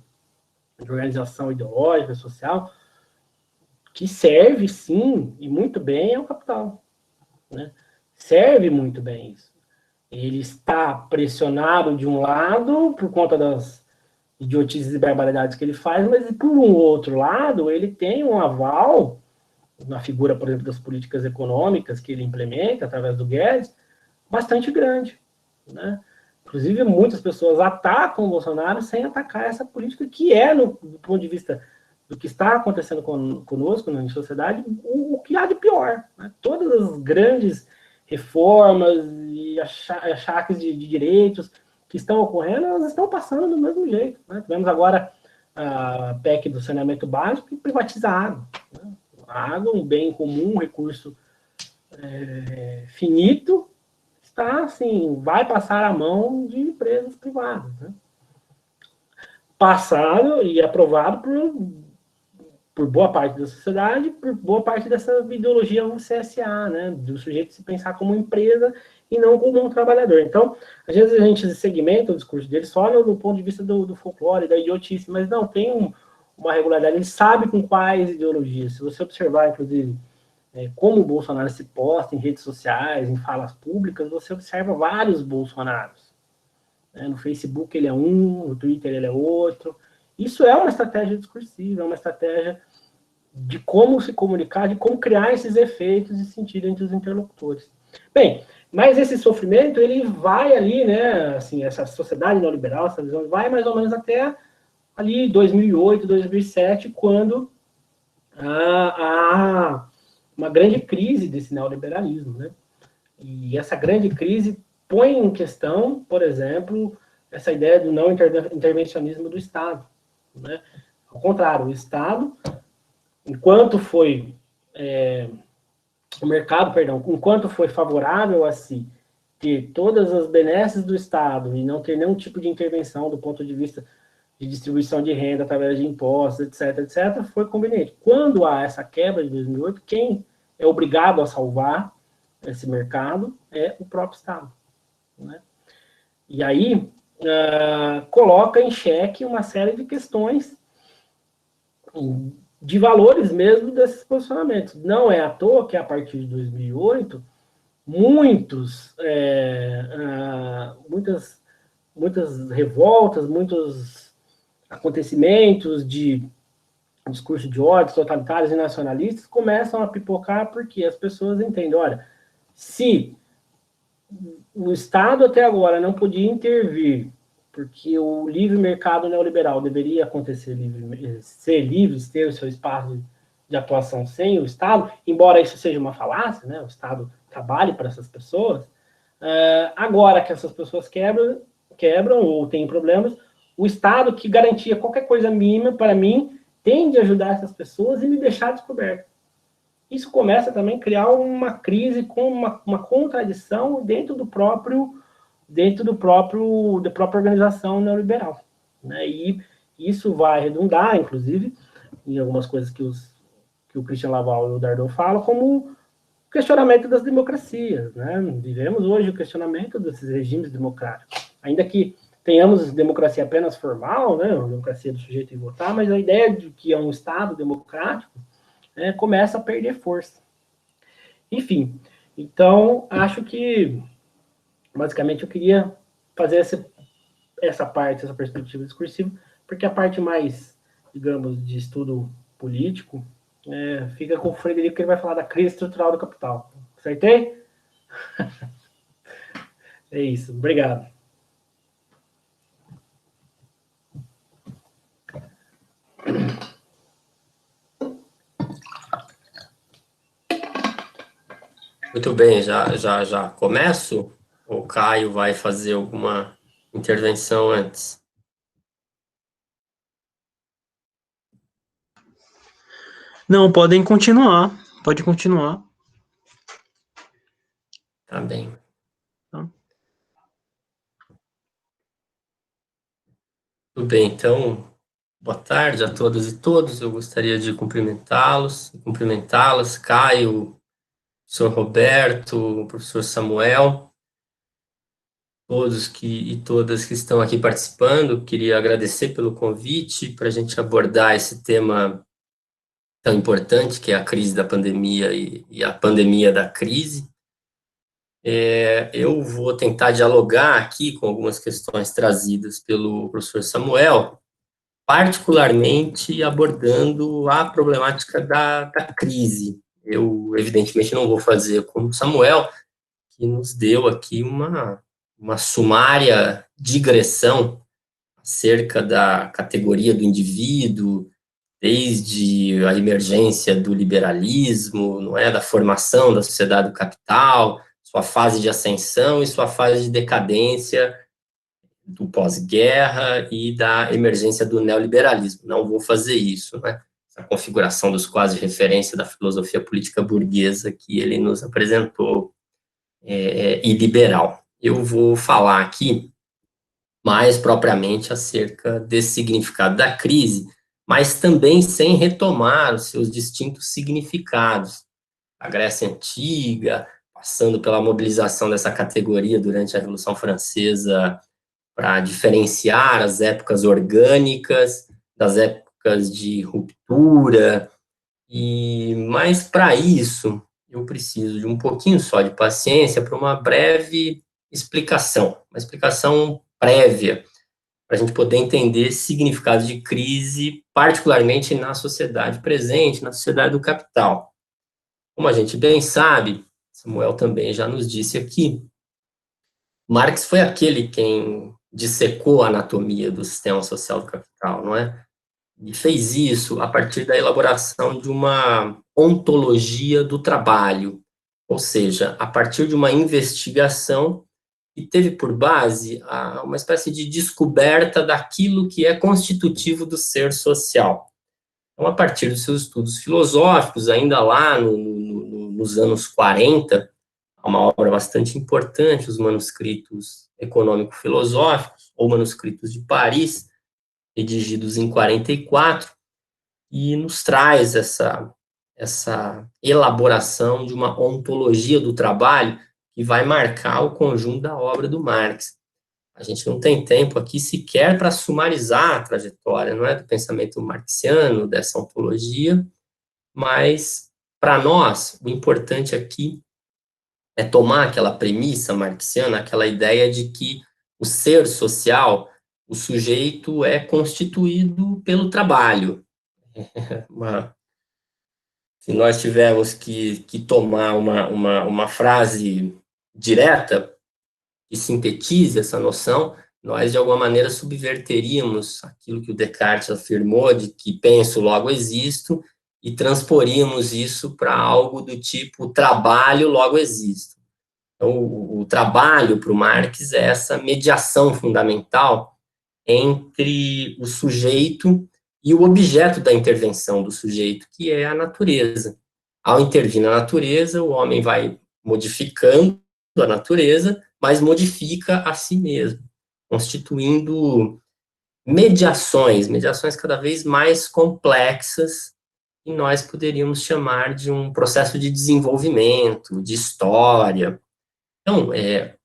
de organização ideológica, social, que serve, sim, e muito bem ao capital. Né? Serve muito bem isso. Ele está pressionado de um lado por conta das idiotices e barbaridades que ele faz, mas por um outro lado, ele tem um aval na figura, por exemplo, das políticas econômicas que ele implementa através do Guedes, bastante grande. Né? Inclusive, muitas pessoas atacam o Bolsonaro sem atacar essa política, que é, do ponto de vista do que está acontecendo conosco na sociedade, o que há de pior. Né? Todas as grandes reformas e achaques de direitos que estão ocorrendo, elas estão passando do mesmo jeito. Né? Tivemos agora a PEC do saneamento básico, que privatiza a água. Né? A água, um bem comum, um recurso finito, está assim, vai passar a mão de empresas privadas. Né? Passado e aprovado por boa parte da sociedade, por boa parte dessa ideologia CSA, né, do sujeito se pensar como empresa e não como um trabalhador. Então, às vezes a gente segmenta o discurso dele só no ponto de vista do folclore, da idiotice, mas não, tem uma regularidade, ele sabe com quais ideologias. Se você observar, inclusive, como o Bolsonaro se posta em redes sociais, em falas públicas, você observa vários Bolsonaros. No Facebook ele é um, no Twitter ele é outro. Isso é uma estratégia discursiva, é uma estratégia de como se comunicar, de como criar esses efeitos de sentido entre os interlocutores. Bem, mas esse sofrimento, ele vai ali, né, assim, essa sociedade neoliberal, essa visão, vai mais ou menos até ali 2008, 2007, quando há uma grande crise desse neoliberalismo, né? E essa grande crise põe em questão, por exemplo, essa ideia do não intervencionismo do Estado, né? Ao contrário, o Estado, enquanto foi enquanto foi favorável a si ter todas as benesses do Estado e não ter nenhum tipo de intervenção do ponto de vista de distribuição de renda através de impostos, etc., foi conveniente. Quando há essa quebra de 2008, quem é obrigado a salvar esse mercado é o próprio Estado. Né? E aí coloca em xeque uma série de questões de valores mesmo desses posicionamentos. Não é à toa que, a partir de 2008, muitas revoltas, muitos acontecimentos de discurso de ódio, totalitários e nacionalistas começam a pipocar porque as pessoas entendem, olha, se o Estado até agora não podia intervir porque o livre mercado neoliberal deveria acontecer ser livre, ter o seu espaço de atuação sem o Estado, embora isso seja uma falácia, né? O Estado trabalhe para essas pessoas, agora que essas pessoas quebram ou têm problemas, o Estado que garantia qualquer coisa mínima para mim tende a ajudar essas pessoas e me deixar descoberto. Isso começa também a criar uma crise com uma contradição dentro da própria organização neoliberal. Né? E isso vai redundar, inclusive, em algumas coisas que o Christian Laval e o Dardot falam, como o questionamento das democracias. Né? Vivemos hoje o questionamento desses regimes democráticos. Ainda que tenhamos democracia apenas formal, né? A democracia do sujeito em votar, mas a ideia de que é um Estado democrático começa a perder força. Enfim, então, acho que basicamente eu queria fazer essa perspectiva discursiva, porque a parte mais, digamos, de estudo político fica com o Frederico, que ele vai falar da crise estrutural do capital. Acertei? É isso, obrigado. Muito bem, já começo? O Caio vai fazer alguma intervenção antes? Não, podem continuar. Pode continuar. Tá bem. Tá. Tudo bem, então, boa tarde a todas e todos. Eu gostaria de cumprimentá-los, cumprimentá-las, Caio, professor Roberto, professor Samuel, todos e todas que estão aqui participando. Queria agradecer pelo convite para a gente abordar esse tema tão importante, que é a crise da pandemia e a pandemia da crise. Eu vou tentar dialogar aqui com algumas questões trazidas pelo professor Samuel, particularmente abordando a problemática da crise. Eu, evidentemente, não vou fazer como Samuel, que nos deu aqui uma sumária digressão acerca da categoria do indivíduo, desde a emergência do liberalismo, não é, da formação da sociedade do capital, sua fase de ascensão e sua fase de decadência do pós-guerra e da emergência do neoliberalismo. Não vou fazer isso, né? Essa configuração dos quadros de referência da filosofia política burguesa que ele nos apresentou e liberal. Eu vou falar aqui mais propriamente acerca desse significado da crise, mas também sem retomar os seus distintos significados. A Grécia Antiga, passando pela mobilização dessa categoria durante a Revolução Francesa para diferenciar as épocas orgânicas das épocas de ruptura, mas para isso eu preciso de um pouquinho só de paciência para uma breve explicação, uma explicação prévia, para a gente poder entender esse significado de crise, particularmente na sociedade presente, na sociedade do capital. Como a gente bem sabe, Samuel também já nos disse aqui, Marx foi aquele quem dissecou a anatomia do sistema social do capital, não é? E fez isso a partir da elaboração de uma ontologia do trabalho, ou seja, a partir de uma investigação que teve por base uma espécie de descoberta daquilo que é constitutivo do ser social. Então, a partir dos seus estudos filosóficos, ainda lá nos anos 40, uma obra bastante importante, os manuscritos econômico-filosóficos, ou manuscritos de Paris, redigidos em 44, e nos traz essa elaboração de uma ontologia do trabalho que vai marcar o conjunto da obra do Marx. A gente não tem tempo aqui sequer para sumarizar a trajetória, não é, do pensamento marxiano, dessa ontologia, mas, para nós, o importante aqui é tomar aquela premissa marxiana, aquela ideia de que o ser social, o sujeito é constituído pelo trabalho. Se nós tivermos que tomar uma frase direta que sintetize essa noção, nós, de alguma maneira, subverteríamos aquilo que o Descartes afirmou, de que penso, logo existo, e transporíamos isso para algo do tipo trabalho, logo existo. Então, o trabalho para o Marx é essa mediação fundamental entre o sujeito e o objeto da intervenção do sujeito, que é a natureza. Ao intervir na natureza, o homem vai modificando a natureza, mas modifica a si mesmo, constituindo mediações cada vez mais complexas, que nós poderíamos chamar de um processo de desenvolvimento, de história. Então,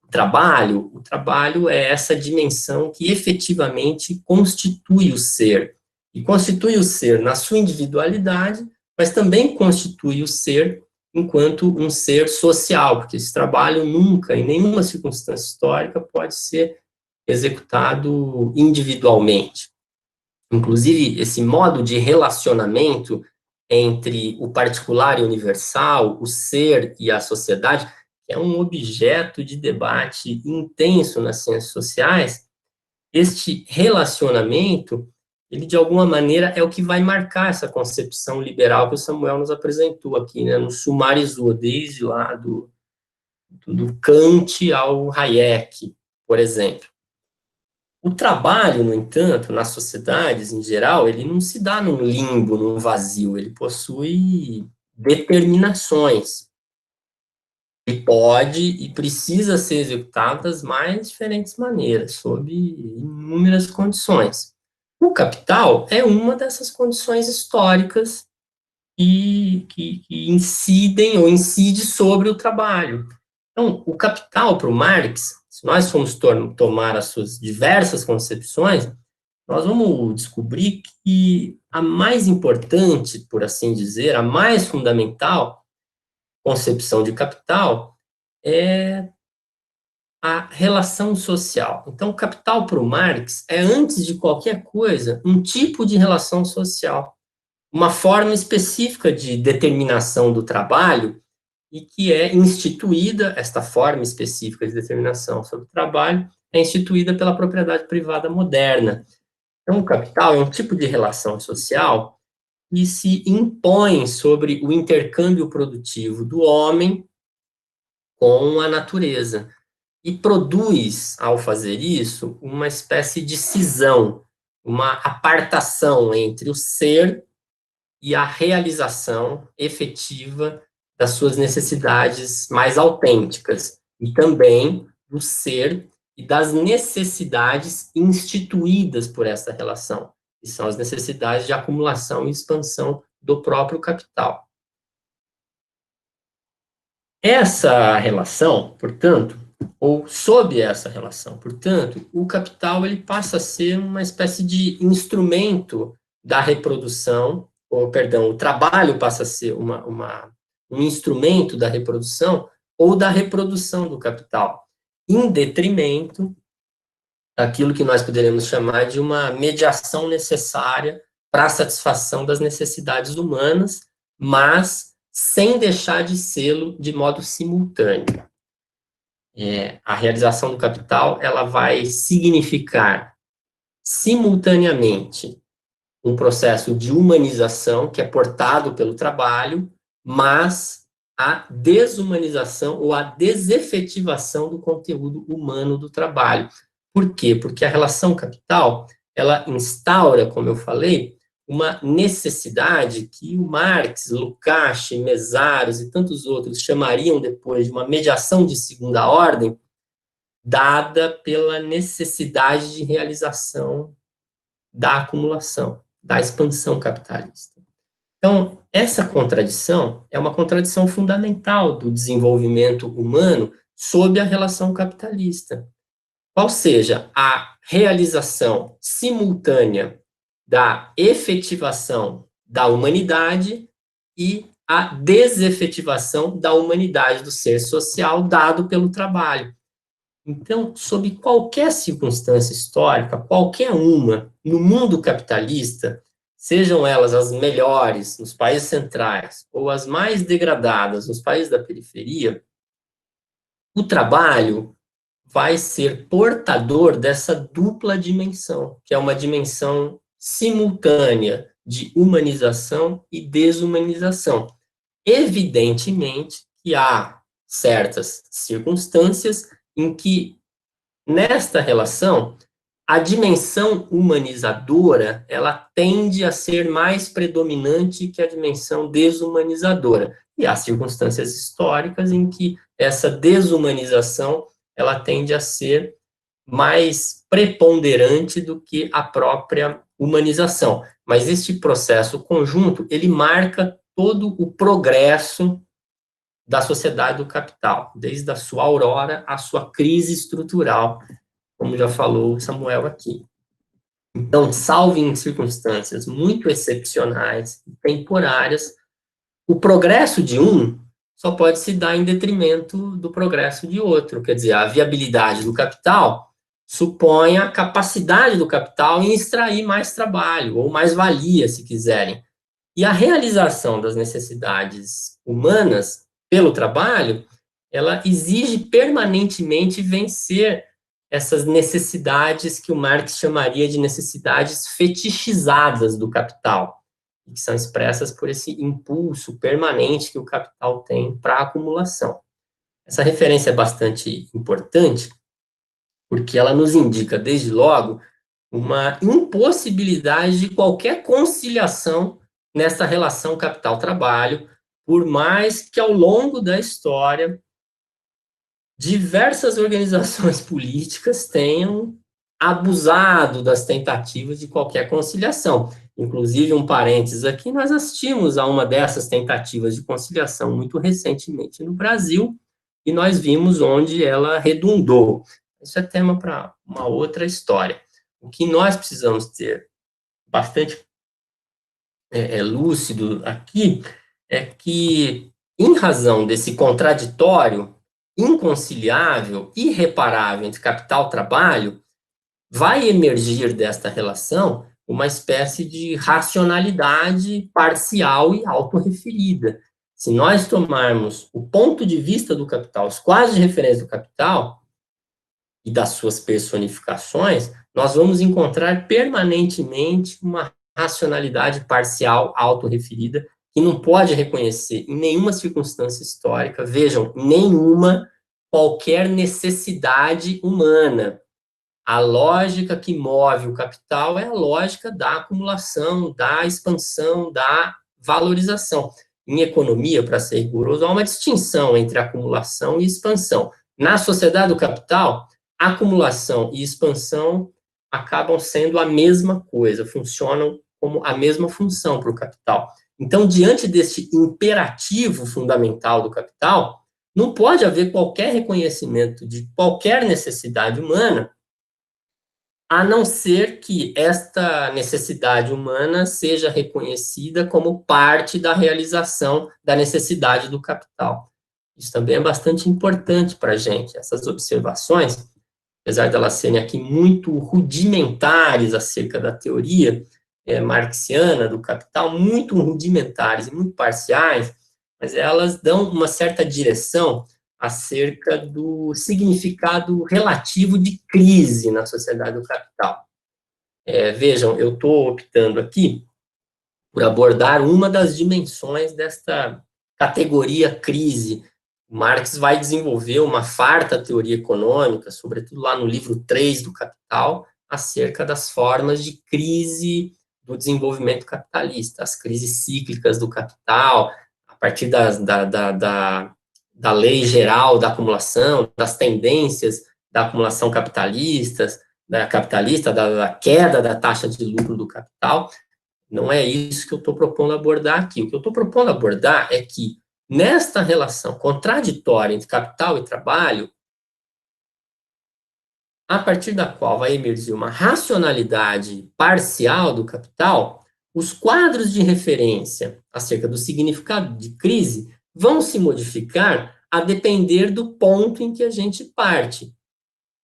o trabalho é essa dimensão que efetivamente constitui o ser, e constitui o ser na sua individualidade, mas também constitui o ser enquanto um ser social, porque esse trabalho nunca, em nenhuma circunstância histórica, pode ser executado individualmente. Inclusive, esse modo de relacionamento entre o particular e o universal, o ser e a sociedade, é um objeto de debate intenso nas ciências sociais. Este relacionamento, ele de alguma maneira é o que vai marcar essa concepção liberal que o Samuel nos apresentou aqui, né, nos sumarizou desde lá do Kant ao Hayek, por exemplo. O trabalho, no entanto, nas sociedades em geral, ele não se dá num limbo, num vazio, ele possui determinações e pode e precisa ser executado das mais diferentes maneiras, sob inúmeras condições. O capital é uma dessas condições históricas que incidem ou incide sobre o trabalho. Então, o capital para o Marx, se nós formos tomar as suas diversas concepções, nós vamos descobrir que a mais importante, por assim dizer, a mais fundamental concepção de capital é a relação social. Então, o capital para o Marx é, antes de qualquer coisa, um tipo de relação social, uma forma específica de determinação do trabalho e que é instituída, esta forma específica de determinação sobre o trabalho, é instituída pela propriedade privada moderna. Então, o capital é um tipo de relação social que se impõe sobre o intercâmbio produtivo do homem com a natureza e produz, ao fazer isso, uma espécie de cisão, uma apartação entre o ser e a realização efetiva das suas necessidades mais autênticas, e também do ser e das necessidades instituídas por essa relação, que são as necessidades de acumulação e expansão do próprio capital. Essa relação, portanto, ou sob essa relação, portanto, o capital ele passa a ser uma espécie de instrumento da reprodução, ou, perdão, o trabalho passa a ser um instrumento da reprodução ou da reprodução do capital, em detrimento daquilo que nós poderíamos chamar de uma mediação necessária para a satisfação das necessidades humanas, mas sem deixar de sê-lo de modo simultâneo. A realização do capital, ela vai significar simultaneamente um processo de humanização que é portado pelo trabalho, mas a desumanização ou a desefetivação do conteúdo humano do trabalho. Por quê? Porque a relação capital, ela instaura, como eu falei, uma necessidade que o Marx, Lukács, Mesaros e tantos outros chamariam depois de uma mediação de segunda ordem, dada pela necessidade de realização da acumulação, da expansão capitalista. Então, essa contradição é uma contradição fundamental do desenvolvimento humano sob a relação capitalista. Qual seja a realização simultânea da efetivação da humanidade e a desefetivação da humanidade do ser social dado pelo trabalho. Então, sob qualquer circunstância histórica, qualquer uma, no mundo capitalista, sejam elas as melhores nos países centrais ou as mais degradadas nos países da periferia, o trabalho vai ser portador dessa dupla dimensão, que é uma dimensão simultânea de humanização e desumanização. Evidentemente que há certas circunstâncias em que, nesta relação, a dimensão humanizadora, ela tende a ser mais predominante que a dimensão desumanizadora. E há circunstâncias históricas em que essa desumanização, ela tende a ser mais preponderante do que a própria humanização. Mas este processo conjunto, ele marca todo o progresso da sociedade do capital, desde a sua aurora à sua crise estrutural, como já falou Samuel aqui. Então, salvo em circunstâncias muito excepcionais e temporárias, o progresso de um só pode se dar em detrimento do progresso de outro. Quer dizer, a viabilidade do capital supõe a capacidade do capital em extrair mais trabalho, ou mais valia, se quiserem. E a realização das necessidades humanas pelo trabalho, ela exige permanentemente vencer essas necessidades que o Marx chamaria de necessidades fetichizadas do capital, que são expressas por esse impulso permanente que o capital tem para a acumulação. Essa referência é bastante importante, porque ela nos indica, desde logo, uma impossibilidade de qualquer conciliação nessa relação capital-trabalho, por mais que ao longo da história diversas organizações políticas tenham abusado das tentativas de qualquer conciliação. Inclusive, um parênteses aqui, nós assistimos a uma dessas tentativas de conciliação muito recentemente no Brasil, e nós vimos onde ela redundou. Isso é tema para uma outra história. O que nós precisamos ter bastante lúcido aqui é que, em razão desse contraditório inconciliável, irreparável entre capital e trabalho, vai emergir desta relação uma espécie de racionalidade parcial e autorreferida. Se nós tomarmos o ponto de vista do capital, os quadros de referência do capital e das suas personificações, nós vamos encontrar permanentemente uma racionalidade parcial autorreferida que não pode reconhecer em nenhuma circunstância histórica, vejam, nenhuma, qualquer necessidade humana. A lógica que move o capital é a lógica da acumulação, da expansão, da valorização. Em economia, para ser rigoroso, há uma distinção entre acumulação e expansão. Na sociedade do capital, acumulação e expansão acabam sendo a mesma coisa, funcionam como a mesma função para o capital. Então, diante deste imperativo fundamental do capital, não pode haver qualquer reconhecimento de qualquer necessidade humana, a não ser que esta necessidade humana seja reconhecida como parte da realização da necessidade do capital. Isso também é bastante importante para a gente, essas observações, apesar de elas serem aqui muito rudimentares acerca da teoria marxiana do capital, muito rudimentares e muito parciais, mas elas dão uma certa direção acerca do significado relativo de crise na sociedade do capital. Vejam, eu estou optando aqui por abordar uma das dimensões desta categoria crise. Marx vai desenvolver uma farta teoria econômica, sobretudo lá no livro 3 do Capital, acerca das formas de crise do desenvolvimento capitalista, as crises cíclicas do capital, a partir da lei geral da acumulação, das tendências da acumulação capitalista, da queda da taxa de lucro do capital. Não é isso que eu estou propondo abordar aqui. O que eu estou propondo abordar é que, nesta relação contraditória entre capital e trabalho, a partir da qual vai emergir uma racionalidade parcial do capital, os quadros de referência acerca do significado de crise vão se modificar a depender do ponto em que a gente parte.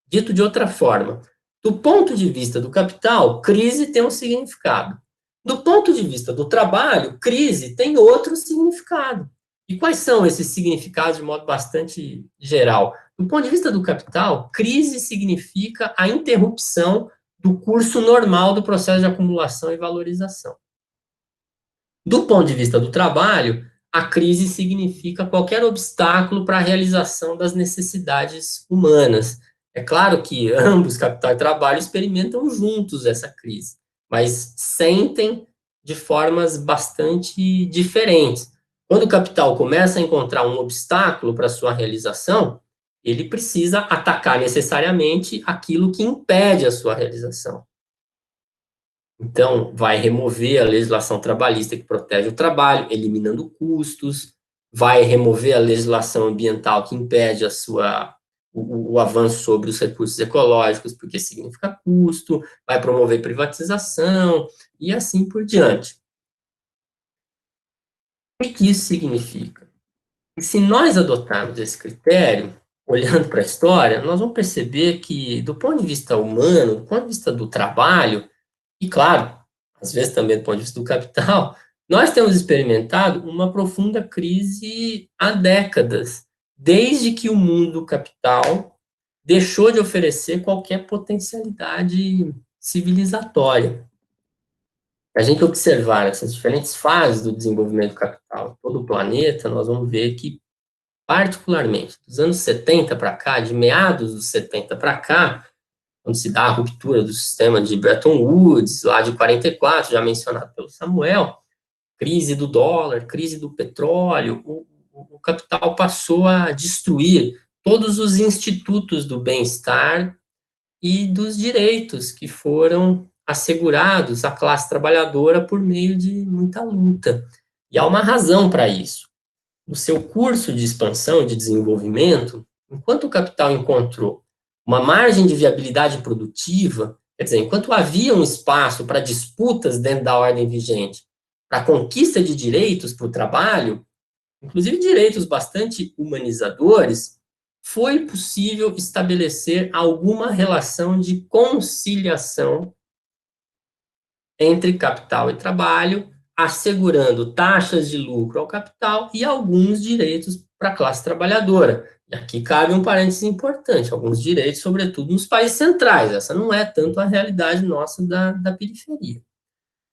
Dito de outra forma, do ponto de vista do capital, crise tem um significado. Do ponto de vista do trabalho, crise tem outro significado. E quais são esses significados de modo bastante geral? Do ponto de vista do capital, crise significa a interrupção do curso normal do processo de acumulação e valorização. Do ponto de vista do trabalho, a crise significa qualquer obstáculo para a realização das necessidades humanas. É claro que ambos, capital e trabalho, experimentam juntos essa crise, mas sentem de formas bastante diferentes. Quando o capital começa a encontrar um obstáculo para a sua realização, ele precisa atacar necessariamente aquilo que impede a sua realização. Então, vai remover a legislação trabalhista que protege o trabalho, eliminando custos, vai remover a legislação ambiental que impede o avanço sobre os recursos ecológicos, porque significa custo, vai promover privatização, e assim por diante. O que isso significa? E se nós adotarmos esse critério, olhando para a história, nós vamos perceber que, do ponto de vista humano, do ponto de vista do trabalho, e claro, às vezes também do ponto de vista do capital, nós temos experimentado uma profunda crise há décadas, desde que o mundo do capital deixou de oferecer qualquer potencialidade civilizatória. A gente observar essas diferentes fases do desenvolvimento do capital em todo o planeta, nós vamos ver que, particularmente, dos anos 70 para cá, de meados dos 70 para cá, quando se dá a ruptura do sistema de Bretton Woods, lá de 44, já mencionado pelo Samuel, crise do dólar, crise do petróleo, o capital passou a destruir todos os institutos do bem-estar e dos direitos que foram assegurados à classe trabalhadora por meio de muita luta. E há uma razão para isso. No seu curso de expansão e de desenvolvimento, enquanto o capital encontrou uma margem de viabilidade produtiva, quer dizer, enquanto havia um espaço para disputas dentro da ordem vigente, para a conquista de direitos para o trabalho, inclusive direitos bastante humanizadores, foi possível estabelecer alguma relação de conciliação entre capital e trabalho, assegurando taxas de lucro ao capital e alguns direitos para a classe trabalhadora. E aqui cabe um parênteses importante, alguns direitos, sobretudo nos países centrais. Essa não é tanto a realidade nossa da periferia.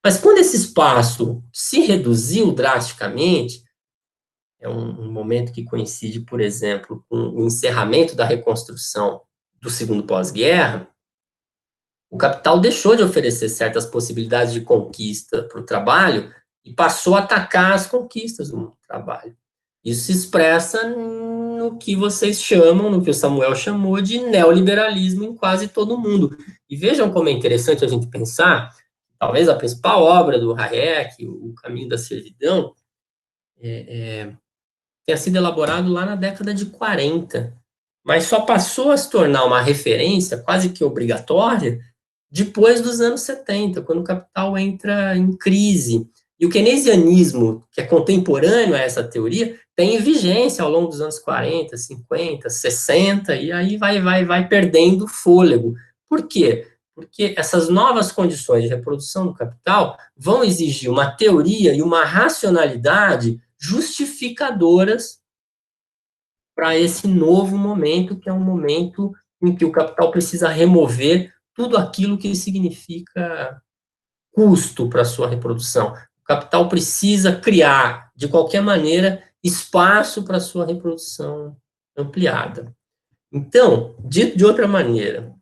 Mas quando esse espaço se reduziu drasticamente, é um momento que coincide, por exemplo, com o encerramento da reconstrução do segundo pós-guerra, o capital deixou de oferecer certas possibilidades de conquista para o trabalho e passou a atacar as conquistas do trabalho. Isso se expressa no que vocês chamam, no que o Samuel chamou de neoliberalismo em quase todo o mundo. E vejam como é interessante a gente pensar, talvez a principal obra do Hayek, O Caminho da Servidão, tenha sido elaborado lá na década de 40, mas só passou a se tornar uma referência quase que obrigatória depois dos anos 70, quando o capital entra em crise. E o keynesianismo, que é contemporâneo a essa teoria, tem vigência ao longo dos anos 40, 50, 60, e aí vai perdendo fôlego. Por quê? Porque essas novas condições de reprodução do capital vão exigir uma teoria e uma racionalidade justificadoras para esse novo momento, que é um momento em que o capital precisa remover tudo aquilo que significa custo para a sua reprodução. O capital precisa criar, de qualquer maneira, espaço para a sua reprodução ampliada. Então, dito de outra maneira,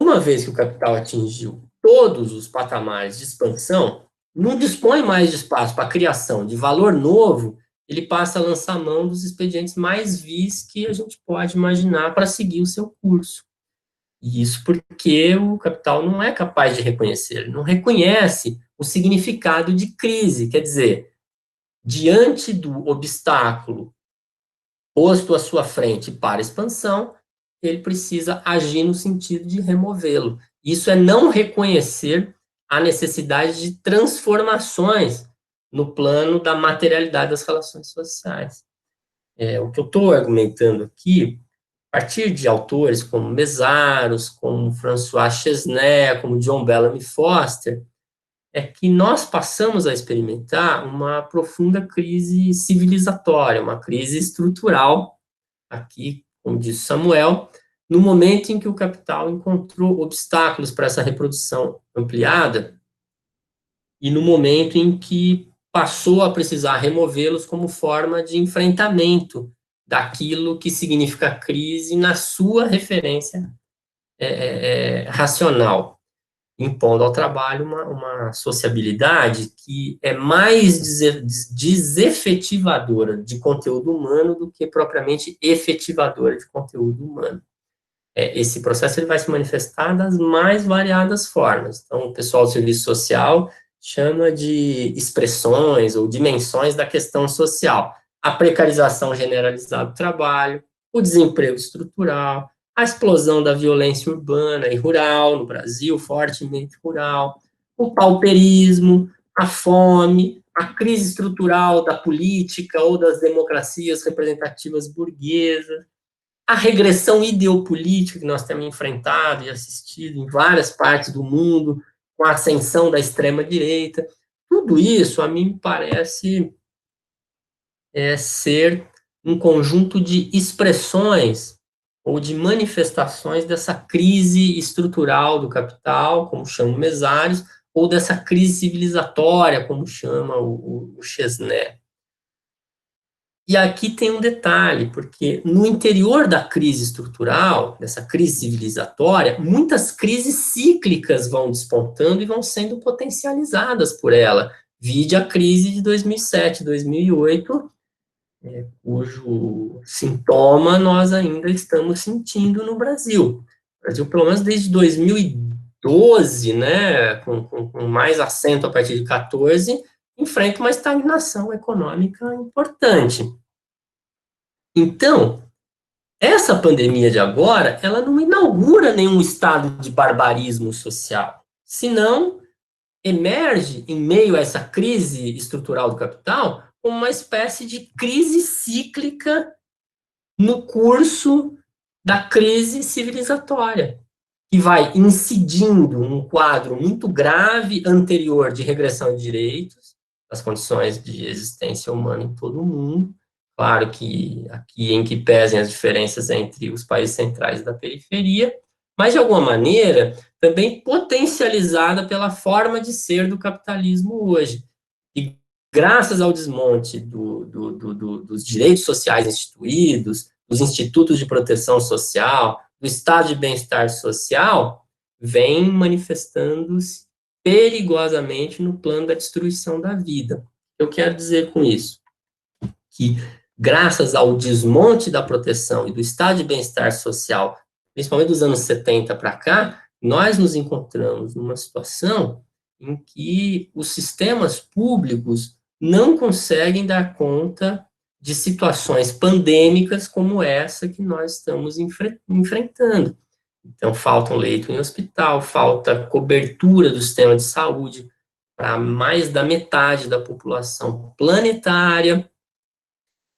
uma vez que o capital atingiu todos os patamares de expansão, não dispõe mais de espaço para a criação de valor novo, ele passa a lançar mão dos expedientes mais vis que a gente pode imaginar para seguir o seu curso. E isso porque o capital não é capaz de reconhecer, ele não reconhece o significado de crise, quer dizer, diante do obstáculo posto à sua frente para a expansão, ele precisa agir no sentido de removê-lo. Isso é não reconhecer a necessidade de transformações no plano da materialidade das relações sociais. O que eu estou argumentando aqui, a partir de autores como Mesaros, como François Chesnais, como John Bellamy Foster, é que nós passamos a experimentar uma profunda crise civilizatória, uma crise estrutural, aqui, como disse Samuel, no momento em que o capital encontrou obstáculos para essa reprodução ampliada e no momento em que passou a precisar removê-los como forma de enfrentamento daquilo que significa crise na sua referência racional, impondo ao trabalho uma sociabilidade que é mais desefetivadora de conteúdo humano do que propriamente efetivadora de conteúdo humano. Esse processo ele vai se manifestar das mais variadas formas. Então, o pessoal do serviço social chama de expressões ou dimensões da questão social. A precarização generalizada do trabalho, o desemprego estrutural, a explosão da violência urbana e rural no Brasil, fortemente rural, o pauperismo, a fome, a crise estrutural da política ou das democracias representativas burguesas, a regressão ideopolítica que nós temos enfrentado e assistido em várias partes do mundo, com a ascensão da extrema-direita. Tudo isso, a mim, me parece ser um conjunto de expressões ou de manifestações dessa crise estrutural do capital, como chama o Mesaros, ou dessa crise civilizatória, como chama o Chesnais. E aqui tem um detalhe, porque no interior da crise estrutural, dessa crise civilizatória, muitas crises cíclicas vão despontando e vão sendo potencializadas por ela. Vide a crise de 2007, 2008, cujo sintoma nós ainda estamos sentindo no Brasil. O Brasil, pelo menos desde 2012, né, com mais acento a partir de 14, enfrenta uma estagnação econômica importante. Então, essa pandemia de agora, ela não inaugura nenhum estado de barbarismo social, senão emerge, em meio a essa crise estrutural do capital, como uma espécie de crise cíclica no curso da crise civilizatória, que vai incidindo num quadro muito grave anterior de regressão de direitos, das condições de existência humana em todo o mundo. Claro que aqui em que pesem as diferenças entre os países centrais e da periferia, mas, de alguma maneira, também potencializada pela forma de ser do capitalismo hoje. E graças ao desmonte dos direitos sociais instituídos, dos institutos de proteção social, do estado de bem-estar social, vem manifestando-se perigosamente no plano da destruição da vida. Eu quero dizer com isso que, graças ao desmonte da proteção e do estado de bem-estar social, principalmente dos anos 70 para cá, nós nos encontramos numa situação em que os sistemas públicos não conseguem dar conta de situações pandêmicas como essa que nós estamos enfrentando. Então, falta um leito em hospital, falta cobertura do sistema de saúde para mais da metade da população planetária.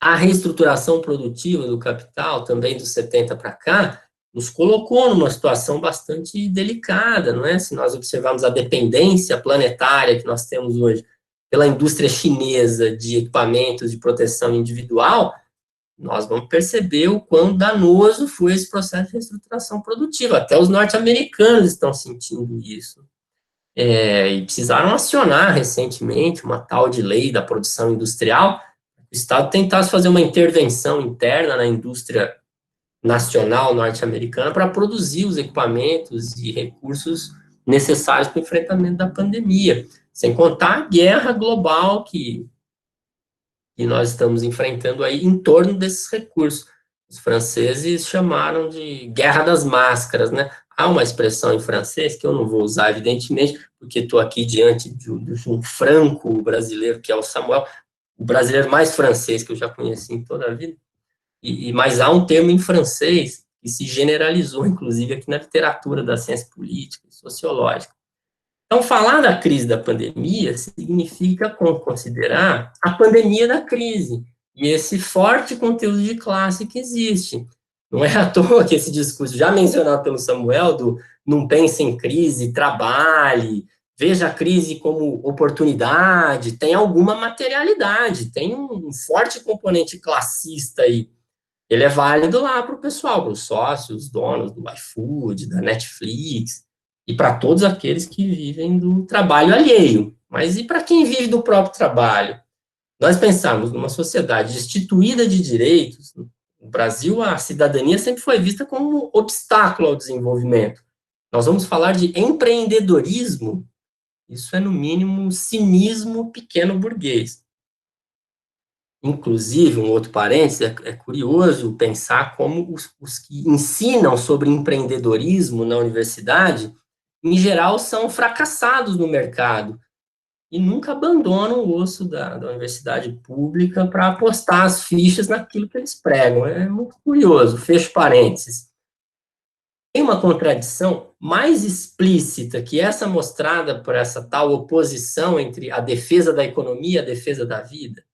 A reestruturação produtiva do capital, também dos 70 para cá, nos colocou numa situação bastante delicada, não é? Se nós observarmos a dependência planetária que nós temos hoje pela indústria chinesa de equipamentos de proteção individual, nós vamos perceber o quão danoso foi esse processo de reestruturação produtiva. Até os norte-americanos estão sentindo isso. E precisaram acionar recentemente uma tal de lei da produção industrial. O Estado tentasse fazer uma intervenção interna na indústria nacional norte-americana para produzir os equipamentos e recursos necessários para o enfrentamento da pandemia, sem contar a guerra global que nós estamos enfrentando aí em torno desses recursos. Os franceses chamaram de guerra das máscaras, né? Há uma expressão em francês que eu não vou usar, evidentemente, porque estou aqui diante de um franco brasileiro, que é o Samuel, o brasileiro mais francês que eu já conheci em toda a vida. Mas há um termo em francês que se generalizou, inclusive, aqui na literatura da ciência política e sociológica. Então, falar da crise da pandemia significa considerar a pandemia da crise e esse forte conteúdo de classe que existe. Não é à toa que esse discurso, já mencionado pelo Samuel, do não pense em crise, trabalhe, veja a crise como oportunidade, tem alguma materialidade, tem um forte componente classista aí. Ele é válido lá para o pessoal, para os sócios, donos do iFood, da Netflix, e para todos aqueles que vivem do trabalho alheio. Mas e para quem vive do próprio trabalho? Nós pensamos numa sociedade destituída de direitos. No Brasil, a cidadania sempre foi vista como um obstáculo ao desenvolvimento. Nós vamos falar de empreendedorismo. Isso é, no mínimo, um cinismo pequeno burguês. Inclusive, um outro parênteses, é curioso pensar como os que ensinam sobre empreendedorismo na universidade, em geral, são fracassados no mercado e nunca abandonam o osso da universidade pública para apostar as fichas naquilo que eles pregam. É muito curioso, fecho parênteses. Tem uma contradição mais explícita que essa mostrada por essa tal oposição entre a defesa da economia e a defesa da vida?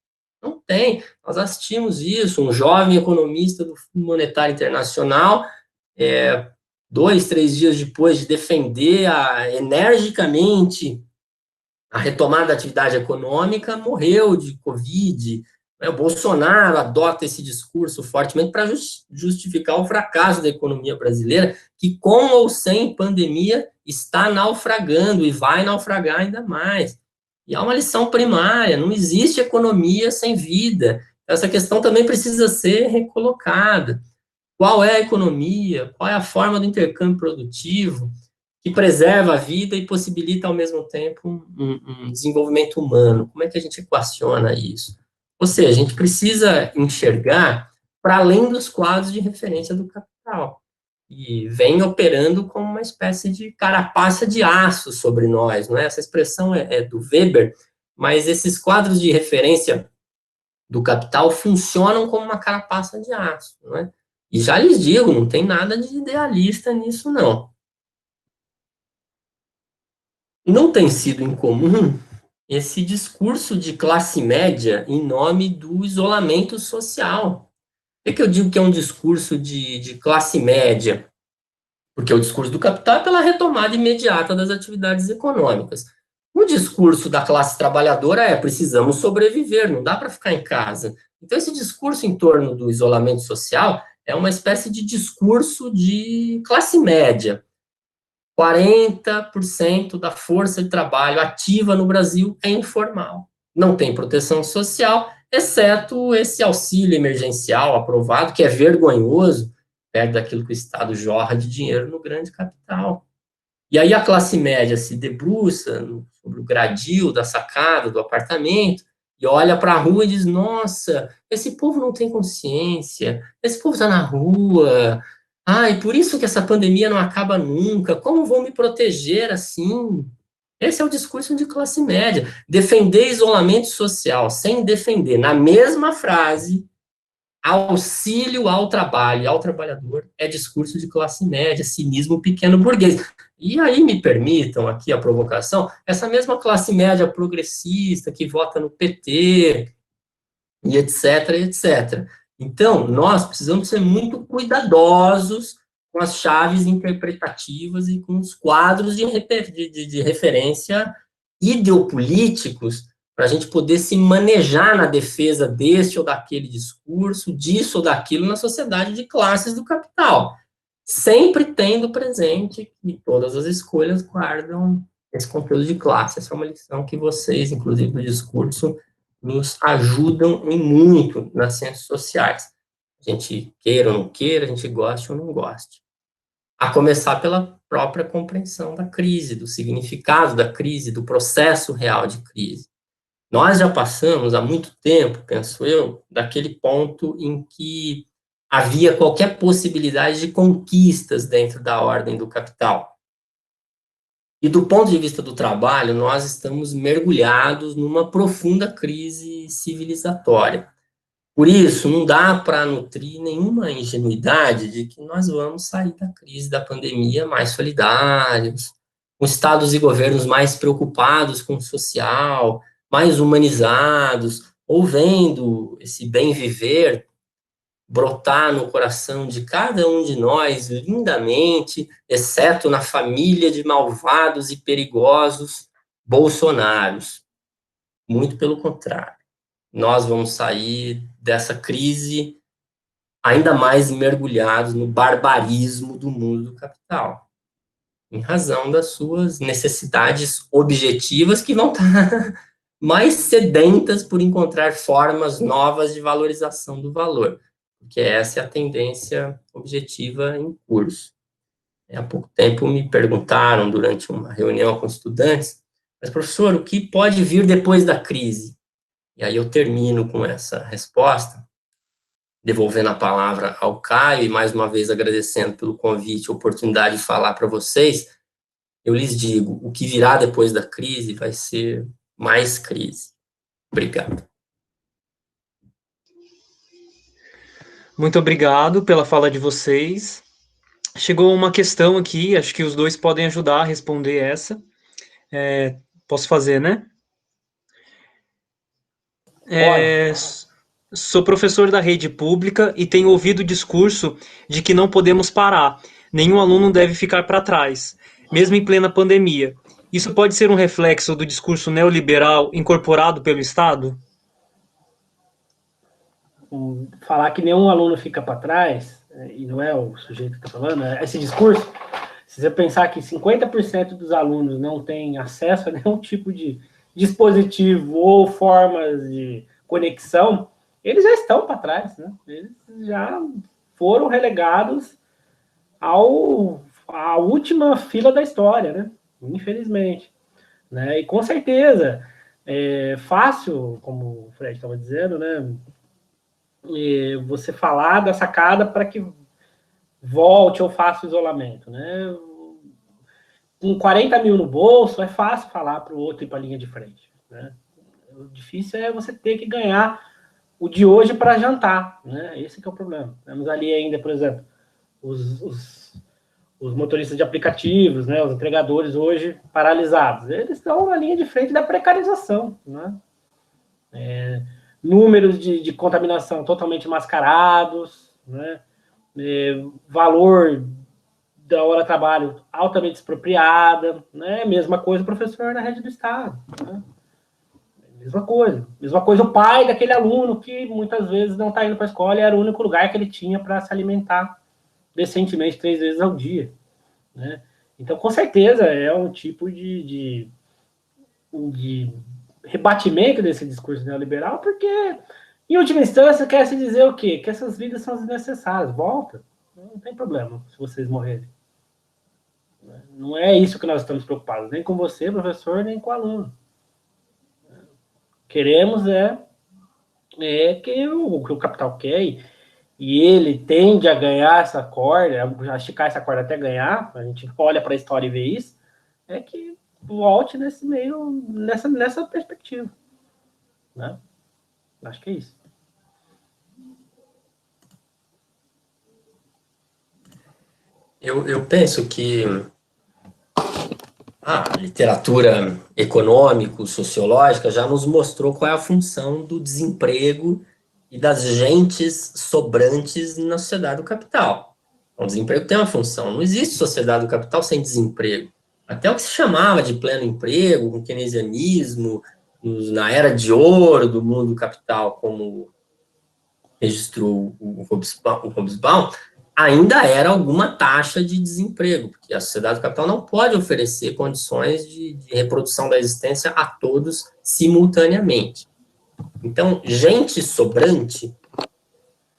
Não tem. Nós assistimos isso, um jovem economista do Fundo Monetário Internacional, 2, 3 dias depois de defender energicamente a retomada da atividade econômica, morreu de Covid. O Bolsonaro adota esse discurso fortemente para justificar o fracasso da economia brasileira, que, com ou sem pandemia, está naufragando e vai naufragar ainda mais. E há uma lição primária: não existe economia sem vida. Essa questão também precisa ser recolocada. Qual é a economia? Qual é a forma do intercâmbio produtivo que preserva a vida e possibilita, ao mesmo tempo, um desenvolvimento humano? Como é que a gente equaciona isso? Ou seja, a gente precisa enxergar para além dos quadros de referência do capital, e vem operando como uma espécie de carapaça de aço sobre nós, não é? Essa expressão é do Weber, mas esses quadros de referência do capital funcionam como uma carapaça de aço, não é? E já lhes digo, não tem nada de idealista nisso, não. Não tem sido incomum esse discurso de classe média em nome do isolamento social. Por que eu digo que é um discurso de classe média? Porque o discurso do capital é pela retomada imediata das atividades econômicas. O discurso da classe trabalhadora é: precisamos sobreviver, não dá para ficar em casa. Então, esse discurso em torno do isolamento social é uma espécie de discurso de classe média. 40% da força de trabalho ativa no Brasil é informal. Não tem proteção social, exceto esse auxílio emergencial aprovado, que é vergonhoso, perto daquilo que o Estado jorra de dinheiro no grande capital. E aí a classe média se debruça sobre o gradil da sacada, do apartamento, e olha para a rua e diz: nossa, esse povo não tem consciência, esse povo está na rua, e por isso que essa pandemia não acaba nunca, como vou me proteger assim? Esse é o discurso de classe média. Defender isolamento social sem defender, na mesma frase, auxílio ao trabalho e ao trabalhador, é discurso de classe média, cinismo pequeno burguês. E aí, me permitam aqui a provocação, essa mesma classe média progressista que vota no PT, e etc, etc. Então, nós precisamos ser muito cuidadosos com as chaves interpretativas e com os quadros de referência ideopolíticos para a gente poder se manejar na defesa deste ou daquele discurso, disso ou daquilo na sociedade de classes do capital, sempre tendo presente que todas as escolhas guardam esse conteúdo de classe. Essa é uma lição que vocês, inclusive no discurso, nos ajudam em muito nas ciências sociais. A gente queira ou não queira, a gente goste ou não goste. A começar pela própria compreensão da crise, do significado da crise, do processo real de crise. Nós já passamos há muito tempo, penso eu, daquele ponto em que havia qualquer possibilidade de conquistas dentro da ordem do capital. E do ponto de vista do trabalho, nós estamos mergulhados numa profunda crise civilizatória. Por isso, não dá para nutrir nenhuma ingenuidade de que nós vamos sair da crise da pandemia mais solidários, com estados e governos mais preocupados com o social, mais humanizados, ou vendo esse bem viver brotar no coração de cada um de nós lindamente, exceto na família de malvados e perigosos bolsonaros. Muito pelo contrário. Nós vamos sair dessa crise ainda mais mergulhados no barbarismo do mundo do capital, em razão das suas necessidades objetivas que vão estar mais sedentas por encontrar formas novas de valorização do valor, porque essa é a tendência objetiva em curso. Há pouco tempo me perguntaram, durante uma reunião com estudantes, mas professor, o que pode vir depois da crise? E aí eu termino com essa resposta, devolvendo a palavra ao Caio, e mais uma vez agradecendo pelo convite, a oportunidade de falar para vocês. Eu lhes digo, o que virá depois da crise vai ser mais crise. Obrigado. Muito obrigado pela fala de vocês. Chegou uma questão aqui, acho que os dois podem ajudar a responder essa. Posso fazer, né? Sou professor da rede pública e tenho ouvido o discurso de que não podemos parar. Nenhum aluno deve ficar para trás, mesmo em plena pandemia. Isso pode ser um reflexo do discurso neoliberal incorporado pelo Estado? Falar que nenhum aluno fica para trás, e não é o sujeito que está falando, é esse discurso, se você pensar que 50% dos alunos não têm acesso a nenhum tipo de dispositivo ou formas de conexão, eles já estão para trás, né? Eles já foram relegados à última fila da história, né? Infelizmente. Né? E com certeza, é fácil, como o Fred estava dizendo, né? Você falar da sacada para que volte ou faça o isolamento, né? Com 40 mil no bolso, é fácil falar para o outro ir para a linha de frente, né? O difícil é você ter que ganhar o de hoje para jantar, né? Esse que é o problema. Temos ali ainda, por exemplo, os motoristas de aplicativos, né? Os entregadores hoje paralisados. Eles estão na linha de frente da precarização, né? Números de contaminação totalmente mascarados, né? Valor da hora de trabalho altamente expropriada, né? Mesma coisa o professor na rede do Estado, né? Mesma coisa o pai daquele aluno que muitas vezes não está indo para a escola e era o único lugar que ele tinha para se alimentar decentemente 3 vezes ao dia, né? Então, com certeza, é um tipo de rebatimento desse discurso neoliberal, porque, em última instância, quer se dizer o quê? Que essas vidas são desnecessárias. Volta, não tem problema se vocês morrerem. Não é isso que nós estamos preocupados, nem com você, professor, nem com o aluno. Queremos que o capital quer, e ele tende a ganhar essa corda, a esticar essa corda até ganhar, a gente olha para a história e vê isso, é que volte nesse meio, nessa perspectiva, né? Acho que é isso. Eu penso que a literatura econômico-sociológica já nos mostrou qual é a função do desemprego e das gentes sobrantes na sociedade do capital. O desemprego tem uma função. Não existe sociedade do capital sem desemprego. Até o que se chamava de pleno emprego, com keynesianismo, na era de ouro do mundo do capital, como registrou o Hobsbawm, ainda era alguma taxa de desemprego, porque a sociedade do capital não pode oferecer condições de reprodução da existência a todos simultaneamente. Então, gente sobrante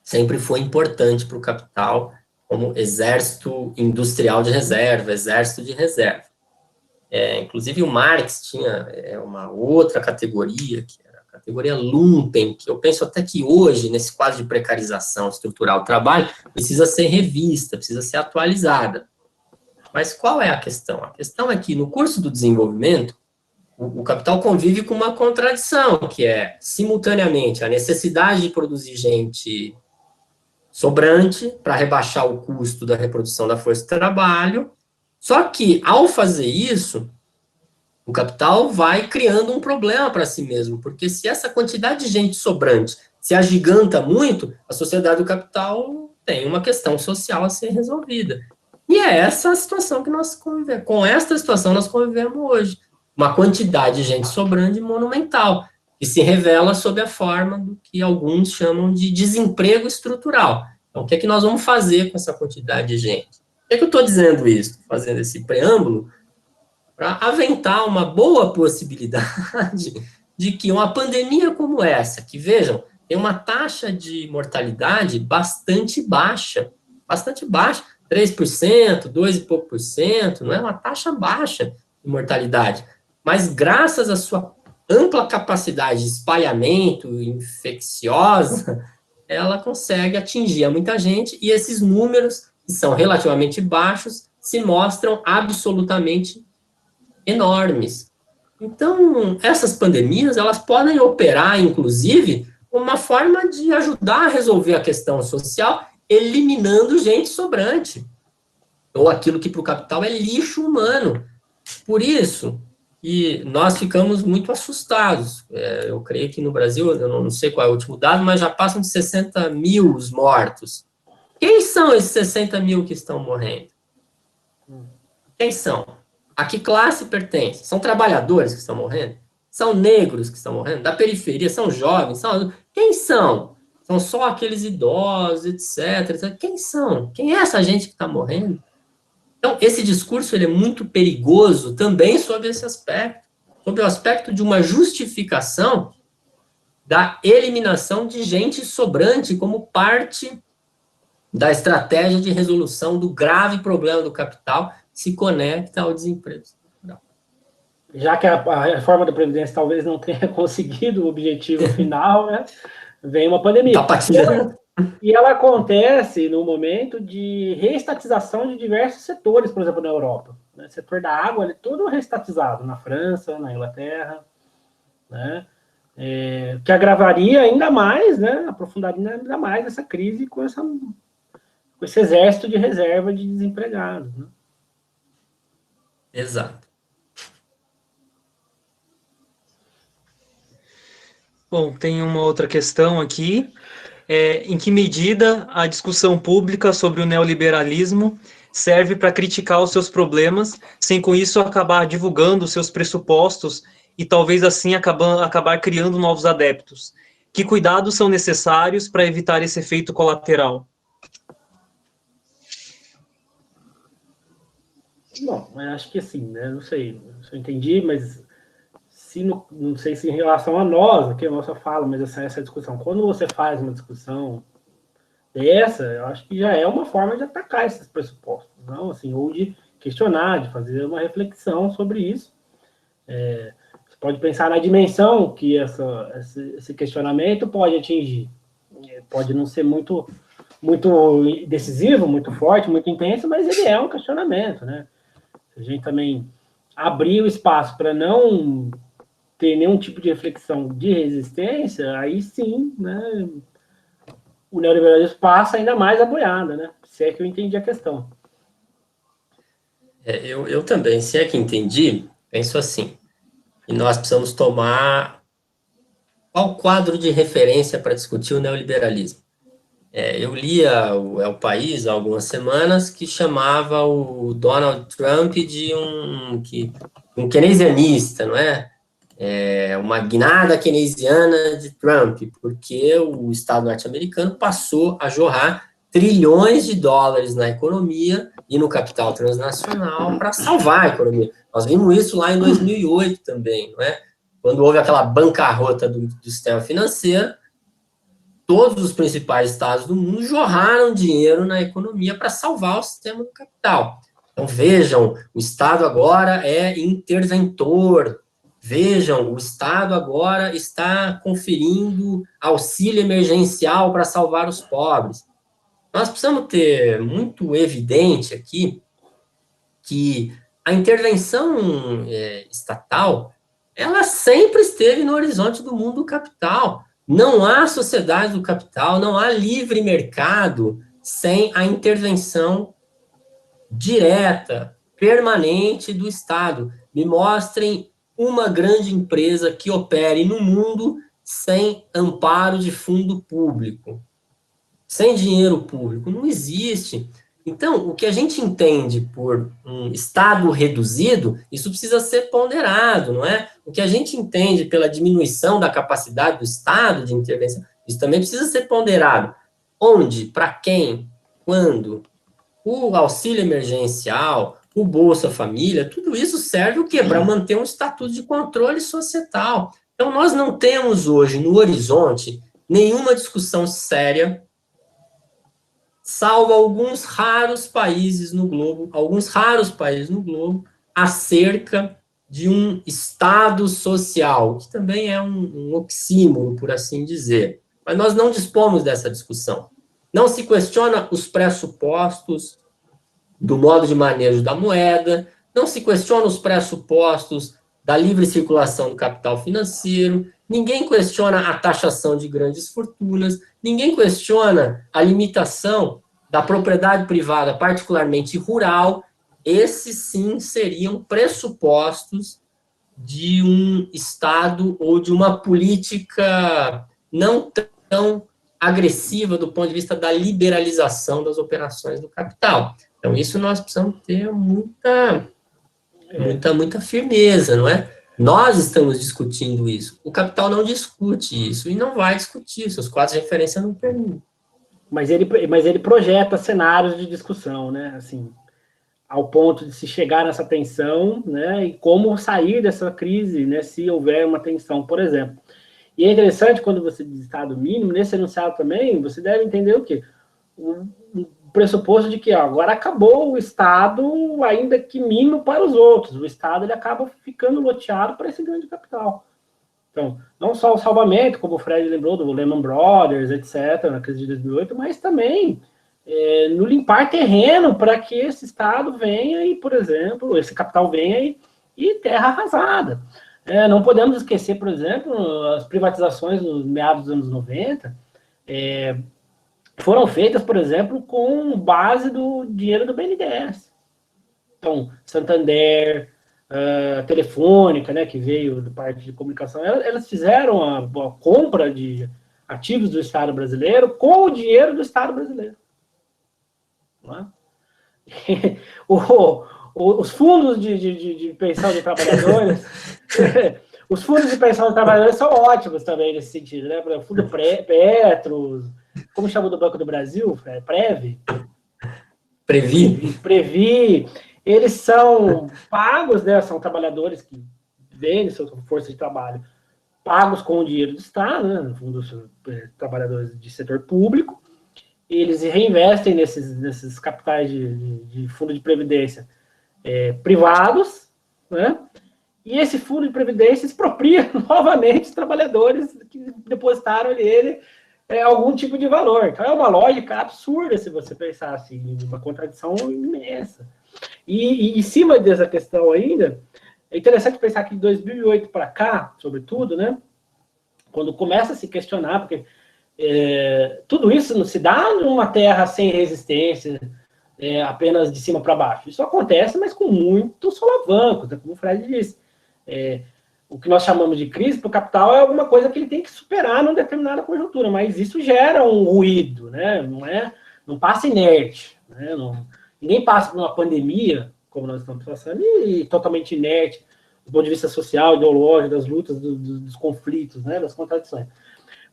sempre foi importante para o capital como exército industrial de reserva, exército de reserva. Inclusive, o Marx tinha uma outra categoria, que era a categoria Lumpen, que eu penso até que hoje, nesse quadro de precarização estrutural do trabalho, precisa ser revista, precisa ser atualizada. Mas qual é a questão? A questão é que, no curso do desenvolvimento, o capital convive com uma contradição, que é, simultaneamente, a necessidade de produzir gente sobrante para rebaixar o custo da reprodução da força de trabalho. Só que, ao fazer isso, o capital vai criando um problema para si mesmo, porque se essa quantidade de gente sobrante se agiganta muito, a sociedade do capital tem uma questão social a ser resolvida. E é essa a situação que nós convivemos. Com esta situação nós convivemos hoje. Uma quantidade de gente sobrante monumental, que se revela sob a forma do que alguns chamam de desemprego estrutural. Então, o que é que nós vamos fazer com essa quantidade de gente? Por que eu estou dizendo isso? Fazendo esse preâmbulo para aventar uma boa possibilidade de que uma pandemia como essa, que, vejam, tem uma taxa de mortalidade bastante baixa, 3%, 2 e pouco por cento, não é uma taxa baixa de mortalidade, mas graças à sua ampla capacidade de espalhamento infecciosa, ela consegue atingir a muita gente, e esses números, que são relativamente baixos, se mostram absolutamente enormes. Então, essas pandemias, elas podem operar, inclusive, uma forma de ajudar a resolver a questão social, eliminando gente sobrante, ou aquilo que para o capital é lixo humano. Por isso, e nós ficamos muito assustados. Eu creio que no Brasil, eu não sei qual é o último dado, mas já passam de 60 mil os mortos. Quem são esses 60 mil que estão morrendo? Quem são? A que classe pertence? São trabalhadores que estão morrendo? São negros que estão morrendo? Da periferia? São jovens? Quem são? São só aqueles idosos, etc. Quem são? Quem é essa gente que está morrendo? Então, esse discurso ele é muito perigoso também sob esse aspecto, sob o aspecto de uma justificação da eliminação de gente sobrante como parte da estratégia de resolução do grave problema do capital que se conecta ao desemprego. Já que a reforma da Previdência talvez não tenha conseguido o objetivo final, né, vem uma pandemia. Tá patinando. E ela acontece no momento de reestatização de diversos setores, por exemplo, na Europa. O setor da água, ele é todo reestatizado, na França, na Inglaterra, né, que agravaria ainda mais, né, aprofundaria ainda mais essa crise com esse exército de reserva de desempregados. Né? Exato. Bom, tem uma outra questão aqui. Em que medida a discussão pública sobre o neoliberalismo serve para criticar os seus problemas, sem com isso acabar divulgando os seus pressupostos e talvez assim acabar criando novos adeptos? Que cuidados são necessários para evitar esse efeito colateral? Bom, eu acho que assim, né? Não sei se eu entendi, mas não sei se em relação a nós, aqui a nossa fala, mas essa discussão, quando você faz uma discussão dessa, eu acho que já é uma forma de atacar esses pressupostos, não? Assim, ou de questionar, de fazer uma reflexão sobre isso. Você pode pensar na dimensão que esse questionamento pode atingir. Pode não ser muito decisivo, muito forte, muito intenso, mas ele é um questionamento, né? A gente também abrir o espaço para não ter nenhum tipo de reflexão de resistência, aí sim, né, o neoliberalismo passa ainda mais a boiada, né? Se é que eu entendi a questão. Eu também, se é que entendi, penso assim, e nós precisamos tomar qual quadro de referência para discutir o neoliberalismo. Eu lia o País há algumas semanas que chamava o Donald Trump de um keynesianista, não é? Uma guinada keynesiana de Trump, porque o Estado norte-americano passou a jorrar trilhões de dólares na economia e no capital transnacional para salvar a economia. Nós vimos isso lá em 2008 também, não é? Quando houve aquela bancarrota do sistema financeiro, todos os principais estados do mundo jorraram dinheiro na economia para salvar o sistema do capital. Então, vejam, o Estado agora é interventor. Vejam, o Estado agora está conferindo auxílio emergencial para salvar os pobres. Nós precisamos ter muito evidente aqui que a intervenção estatal, ela sempre esteve no horizonte do mundo do capital. Não há sociedade do capital, não há livre mercado sem a intervenção direta, permanente do Estado. Me mostrem uma grande empresa que opere no mundo sem amparo de fundo público, sem dinheiro público. Não existe. Então, o que a gente entende por um Estado reduzido, isso precisa ser ponderado, não é? O que a gente entende pela diminuição da capacidade do Estado de intervenção, isso também precisa ser ponderado. Onde, para quem, quando? O auxílio emergencial, o Bolsa Família, tudo isso serve o quê? Para manter um estatuto de controle societal. Então, nós não temos hoje no horizonte nenhuma discussão séria, salvo alguns raros países no globo, acerca de um Estado social, que também é um oxímoro, por assim dizer. Mas nós não dispomos dessa discussão. Não se questiona os pressupostos do modo de manejo da moeda, não se questiona os pressupostos da livre circulação do capital financeiro, ninguém questiona a taxação de grandes fortunas, ninguém questiona a limitação da propriedade privada, particularmente rural. Esses, sim, seriam pressupostos de um Estado ou de uma política não tão agressiva do ponto de vista da liberalização das operações do capital. Então, isso nós precisamos ter muita firmeza, não é? Nós estamos discutindo isso. O capital não discute isso e não vai discutir isso. Os quadros de referência não permitem. Mas ele projeta cenários de discussão, né? Assim, ao ponto de se chegar nessa tensão, né? E como sair dessa crise, né? Se houver uma tensão, por exemplo. E é interessante quando você diz Estado mínimo, nesse enunciado também, você deve entender o quê? O pressuposto de que agora acabou o Estado, ainda que mínimo para os outros. O Estado ele acaba ficando loteado para esse grande capital. Então, não só o salvamento, como o Fred lembrou, do Lehman Brothers, etc., na crise de 2008, mas também no limpar terreno para que esse Estado venha e, por exemplo, esse capital venha e terra arrasada. Não podemos esquecer, por exemplo, as privatizações nos meados dos anos 90 foram feitas, por exemplo, com base do dinheiro do BNDES. Então, Santander, Telefônica, né, que veio da parte de comunicação, elas fizeram a compra de ativos do Estado brasileiro com o dinheiro do Estado brasileiro. Não é? Os fundos de pensão de trabalhadores, os fundos de pensão de trabalhadores são ótimos também nesse sentido, né? O fundo Petros, como chamou do Banco do Brasil, Previ, eles são pagos, né? São trabalhadores que vendem sua força de trabalho, pagos com o dinheiro do Estado, né? No fundo, trabalhadores de setor público, eles reinvestem nesses capitais de fundo de previdência privados, né? E esse fundo de previdência expropria novamente os trabalhadores que depositaram nele algum tipo de valor. Então, é uma lógica absurda se você pensar assim, uma contradição imensa. E em cima dessa questão ainda, é interessante pensar que de 2008 para cá, sobretudo, né, quando começa a se questionar, porque tudo isso não se dá numa terra sem resistência, apenas de cima para baixo. Isso acontece, mas com muitos solavancos, né, como o Fred disse. O que nós chamamos de crise para o capital é alguma coisa que ele tem que superar numa determinada conjuntura, mas isso gera um ruído, né? Não passa inerte, né? Ninguém passa por uma pandemia, como nós estamos passando, e totalmente inerte, do ponto de vista social, ideológico, das lutas, dos conflitos, né? Das contradições.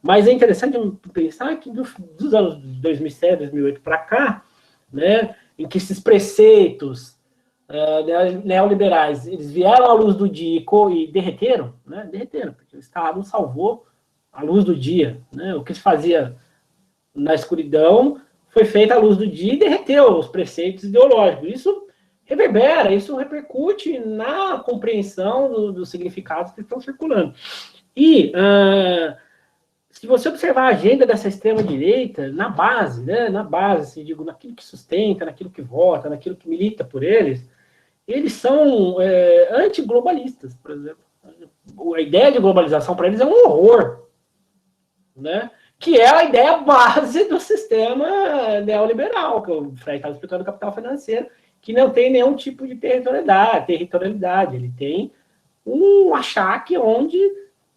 Mas é interessante pensar que dos anos 2007, 2008 para cá, né, em que esses preceitos neoliberais, eles vieram à luz do dia e derreteram, né? Derreteram, porque o Estado salvou a luz do dia, né? O que se fazia na escuridão foi feito à luz do dia e derreteu os preceitos ideológicos. Isso reverbera, isso repercute na compreensão dos significados que estão circulando. E se você observar a agenda dessa extrema-direita, na base, né? Na base, assim, digo, naquilo que sustenta, naquilo que vota, naquilo que milita por eles são antiglobalistas, por exemplo. A ideia de globalização para eles é um horror, né? Que é a ideia base do sistema neoliberal, que o Fred estava explicando, do capital financeiro, que não tem nenhum tipo de territorialidade. Ele tem um achaque onde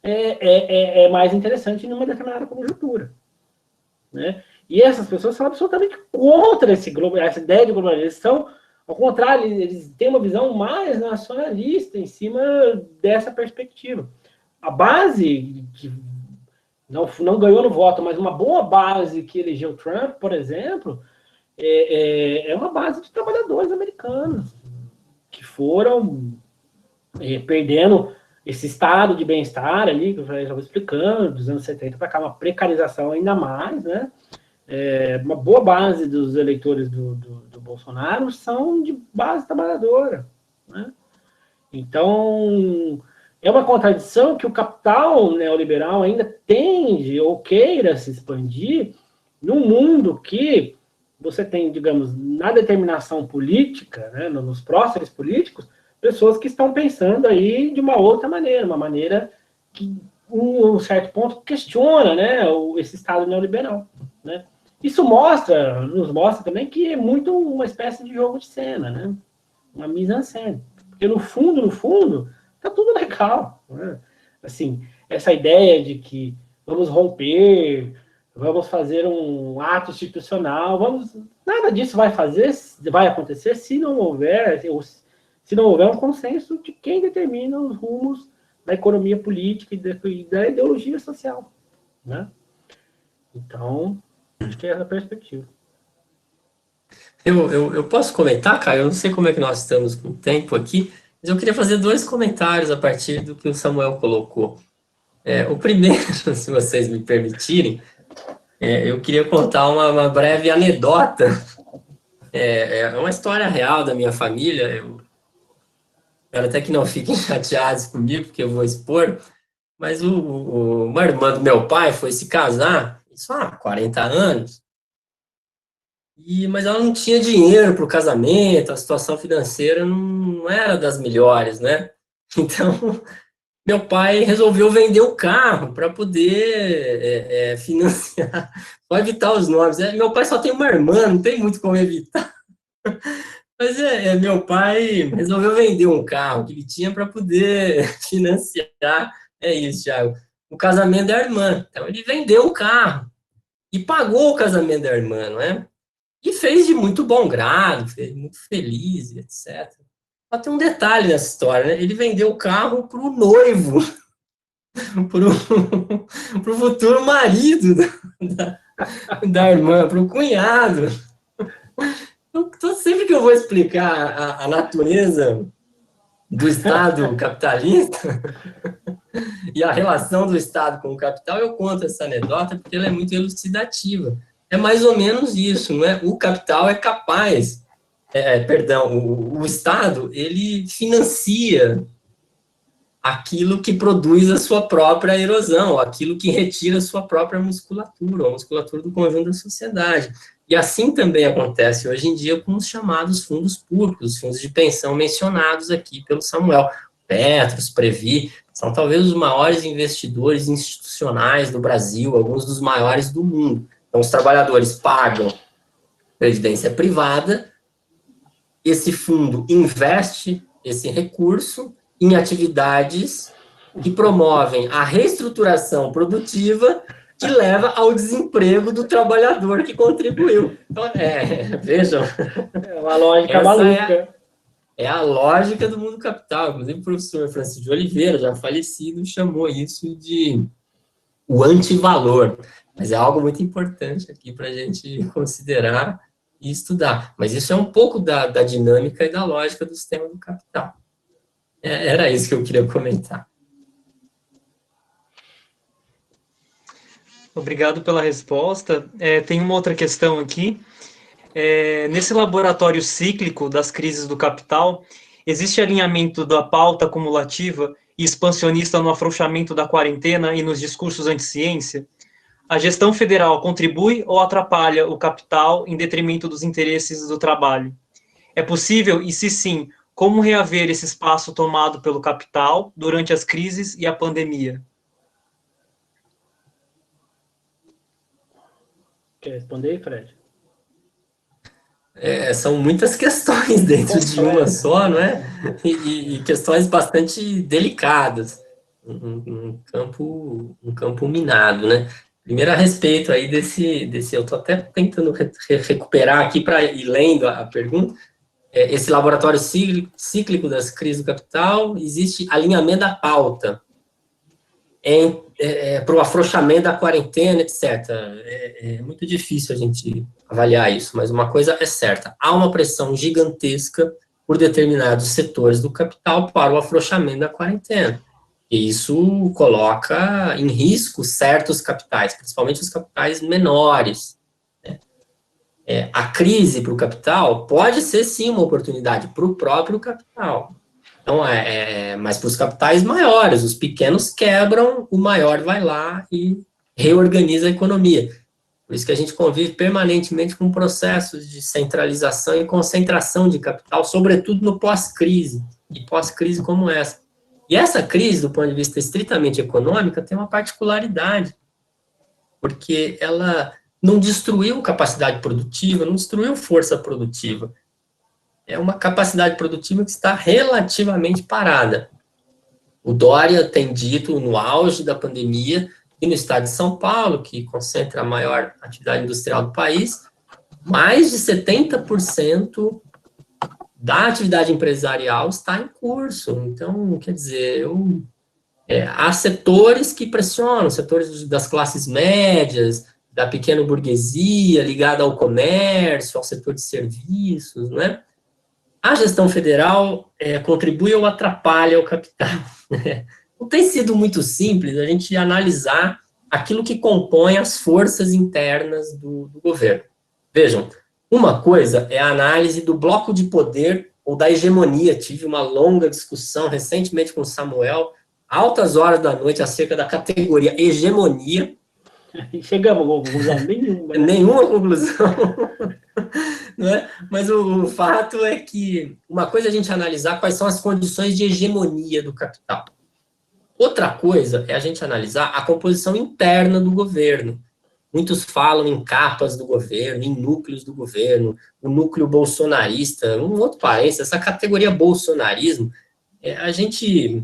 é mais interessante numa determinada conjuntura, né? E essas pessoas são absolutamente contra essa ideia de globalização. Ao contrário, eles têm uma visão mais nacionalista em cima dessa perspectiva. A base, que não ganhou no voto, mas uma boa base que elegeu Trump, por exemplo, é uma base de trabalhadores americanos que foram perdendo esse estado de bem-estar ali, que eu já estava explicando, dos anos 70 para cá, uma precarização ainda mais, né? Uma boa base dos eleitores do Bolsonaro são de base trabalhadora, né? Então, é uma contradição que o capital neoliberal ainda tende ou queira se expandir num mundo que você tem, digamos, na determinação política, né, nos próceres políticos, pessoas que estão pensando aí de uma outra maneira, uma maneira que, em um certo ponto, questiona, né, esse Estado neoliberal, né? Isso nos mostra também que é muito uma espécie de jogo de cena, né? Uma mise-en-scène. Porque no fundo, tá tudo legal, né? Assim, essa ideia de que vamos romper, vamos fazer um ato institucional, nada disso vai acontecer se não houver um consenso de quem determina os rumos da economia política e da ideologia social, né? Então, acho que é essa a perspectiva. Eu posso comentar, Caio? Eu não sei como é que nós estamos com o tempo aqui, mas eu queria fazer 2 comentários a partir do que o Samuel colocou. O primeiro, se vocês me permitirem, eu queria contar uma breve anedota. É uma história real da minha família. Eu espero até que não fiquem chateados comigo, porque eu vou expor. Mas uma irmã do meu pai foi se casar, isso há 40 anos, mas ela não tinha dinheiro para o casamento, a situação financeira não era das melhores, né? Então, meu pai resolveu vender o carro para poder financiar, só evitar os nomes. Meu pai só tem uma irmã, não tem muito como evitar. Mas meu pai resolveu vender um carro que ele tinha para poder financiar. É isso, Thiago. O casamento da irmã. Então, ele vendeu o carro e pagou o casamento da irmã, não é? E fez de muito bom grado, fez muito feliz, etc. Só tem um detalhe nessa história, né? Ele vendeu o carro para o noivo, para o futuro marido da irmã, para o cunhado. Então, sempre que eu vou explicar a natureza do Estado capitalista e a relação do Estado com o capital, eu conto essa anedota porque ela é muito elucidativa. É mais ou menos isso, não é? O capital é capaz, o Estado, ele financia aquilo que produz a sua própria erosão, aquilo que retira a sua própria musculatura, a musculatura do conjunto da sociedade. E assim também acontece hoje em dia com os chamados fundos públicos, os fundos de pensão mencionados aqui pelo Samuel. Petros, Previ, são talvez os maiores investidores institucionais do Brasil, alguns dos maiores do mundo. Então, os trabalhadores pagam previdência privada, esse fundo investe esse recurso em atividades que promovem a reestruturação produtiva que leva ao desemprego do trabalhador que contribuiu. Então, vejam. É uma lógica maluca. É a lógica do mundo capital. Inclusive, o professor Francisco de Oliveira, já falecido, chamou isso de o antivalor. Mas é algo muito importante aqui para a gente considerar e estudar. Mas isso é um pouco da dinâmica e da lógica do sistema do capital. Era isso que eu queria comentar. Obrigado pela resposta. Tem uma outra questão aqui. Nesse laboratório cíclico das crises do capital, existe alinhamento da pauta acumulativa e expansionista no afrouxamento da quarentena e nos discursos anti-ciência? A gestão federal contribui ou atrapalha o capital em detrimento dos interesses do trabalho? É possível, e se sim, como reaver esse espaço tomado pelo capital durante as crises e a pandemia? Quer responder aí, Fred? São muitas questões dentro de uma só, não é? E questões bastante delicadas. Um campo minado, né? Primeiro, a respeito aí desse eu estou até tentando recuperar aqui para ir lendo a pergunta. Esse laboratório cíclico das crises do capital, existe alinhamento da pauta para o afrouxamento da quarentena, etc. É muito difícil a gente avaliar isso, mas uma coisa é certa, há uma pressão gigantesca por determinados setores do capital para o afrouxamento da quarentena. E isso coloca em risco certos capitais, principalmente os capitais menores. A crise para o capital pode ser, sim, uma oportunidade para o próprio capital. Então, mas para os capitais maiores, os pequenos quebram, o maior vai lá e reorganiza a economia. Por isso que a gente convive permanentemente com processos de centralização e concentração de capital, sobretudo no pós-crise, e pós-crise como essa. E essa crise, do ponto de vista estritamente econômico, tem uma particularidade, porque ela não destruiu capacidade produtiva, não destruiu força produtiva. É uma capacidade produtiva que está relativamente parada. O Dória tem dito, no auge da pandemia, e no estado de São Paulo, que concentra a maior atividade industrial do país, mais de 70% da atividade empresarial está em curso. Então, quer dizer, há setores que pressionam, setores das classes médias, da pequena burguesia, ligada ao comércio, ao setor de serviços, né? A gestão federal contribui ou atrapalha o capital? não tem sido muito simples a gente analisar aquilo que compõe as forças internas do governo. Vejam, uma coisa é a análise do bloco de poder ou da hegemonia. Tive uma longa discussão recentemente com o Samuel, altas horas da noite, acerca da categoria hegemonia. Chegamos a conclusão nenhuma. Nenhuma conclusão. Não é? Mas o fato é que uma coisa é a gente analisar quais são as condições de hegemonia do capital. Outra coisa é a gente analisar a composição interna do governo. Muitos falam em capas do governo, em núcleos do governo, o núcleo bolsonarista, um outro parênteses, essa categoria bolsonarismo, a gente,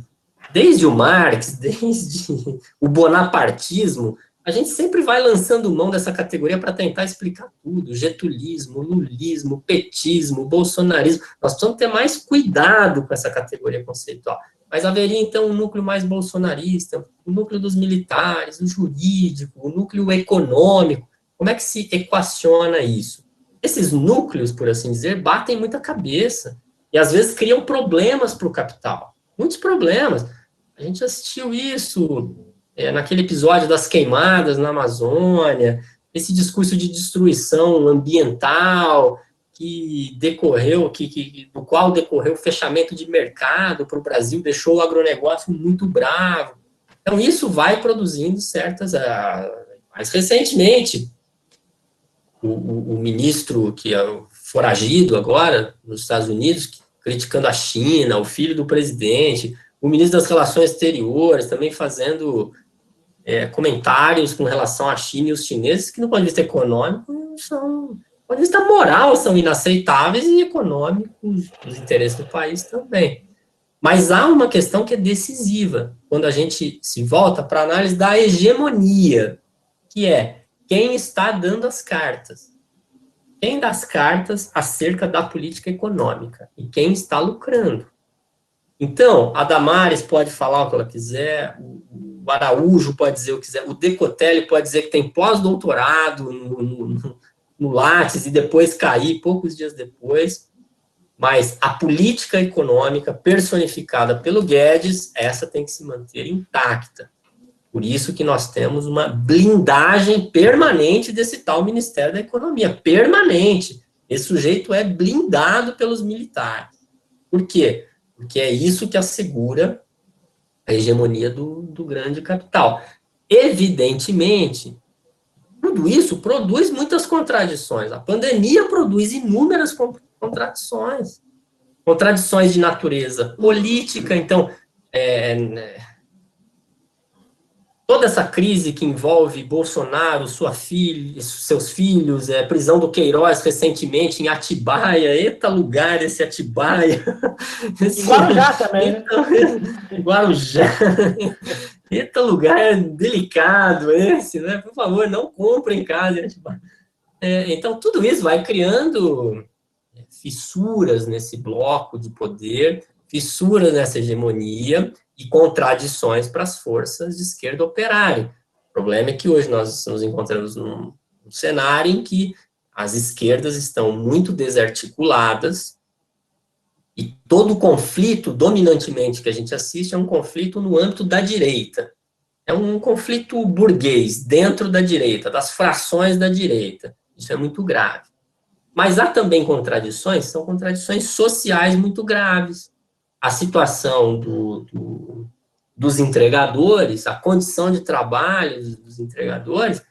desde o Marx, desde o bonapartismo, a gente sempre vai lançando mão dessa categoria para tentar explicar tudo, getulismo, lulismo, petismo, bolsonarismo, nós precisamos ter mais cuidado com essa categoria conceitual. Mas haveria, então, um núcleo mais bolsonarista, o núcleo dos militares, o jurídico, o núcleo econômico. Como é que se equaciona isso? Esses núcleos, por assim dizer, batem muita cabeça e, às vezes, criam problemas para o capital. Muitos problemas. A gente assistiu isso naquele episódio das queimadas na Amazônia, esse discurso de destruição ambiental que decorreu, do qual decorreu o fechamento de mercado para o Brasil, deixou o agronegócio muito bravo. Então, isso vai produzindo certas... mais recentemente, o ministro, que é foragido agora, nos Estados Unidos, criticando a China, o filho do presidente, o ministro das Relações Exteriores também fazendo comentários com relação à China e os chineses, que, do ponto de vista econômico, do ponto de vista moral, são inaceitáveis e econômicos, os interesses do país também. Mas há uma questão que é decisiva, quando a gente se volta para a análise da hegemonia, que é quem está dando as cartas. Quem dá as cartas acerca da política econômica e quem está lucrando. Então, a Damares pode falar o que ela quiser, o Araújo pode dizer o que quiser, o Decotelli pode dizer que tem pós-doutorado no Lattes e depois cair poucos dias depois, mas a política econômica personificada pelo Guedes, essa tem que se manter intacta. Por isso que nós temos uma blindagem permanente desse tal Ministério da Economia, permanente. Esse sujeito é blindado pelos militares. Por quê? Porque é isso que assegura a hegemonia do grande capital. Evidentemente, tudo isso produz muitas contradições. A pandemia produz inúmeras contradições. Contradições de natureza política. Então, toda essa crise que envolve Bolsonaro, seus filhos, prisão do Queiroz recentemente em Atibaia, eita lugar esse Atibaia. Em Guarujá também, né? Guarujá. Eita lugar delicado esse, né? Por favor, não comprem casa em Atibaia. Então, tudo isso vai criando fissuras nesse bloco de poder, fissuras nessa hegemonia, e contradições para as forças de esquerda operarem. O problema é que hoje nós nos encontramos num cenário em que as esquerdas estão muito desarticuladas e todo o conflito, dominantemente, que a gente assiste, é um conflito no âmbito da direita. É um conflito burguês, dentro da direita, das frações da direita. Isso é muito grave. Mas há também contradições, são contradições sociais muito graves. A situação dos entregadores, a condição de trabalho dos entregadores,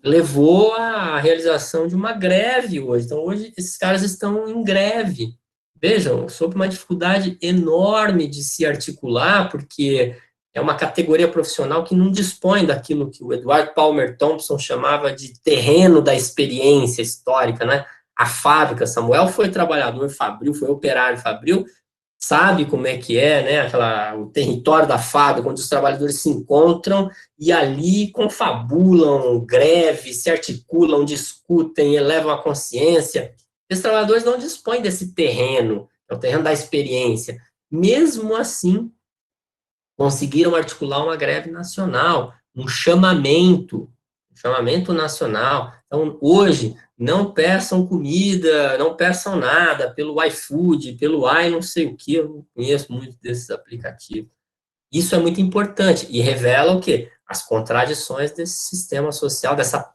levou à realização de uma greve hoje. Então, hoje, esses caras estão em greve. Vejam, sob uma dificuldade enorme de se articular, porque é uma categoria profissional que não dispõe daquilo que o Edward Palmer Thompson chamava de terreno da experiência histórica, né? A fábrica, Samuel foi trabalhador fabril, foi operário fabril, sabe como é que é, né, o território da fábrica, onde os trabalhadores se encontram e ali confabulam, greve, se articulam, discutem, elevam a consciência. Esses trabalhadores não dispõem desse terreno, é o terreno da experiência. Mesmo assim, conseguiram articular uma greve nacional, um chamamento nacional. Então, hoje, não peçam comida, não peçam nada pelo iFood, pelo não sei o que, eu não conheço muito desses aplicativos. Isso é muito importante e revela o quê? As contradições desse sistema social, dessa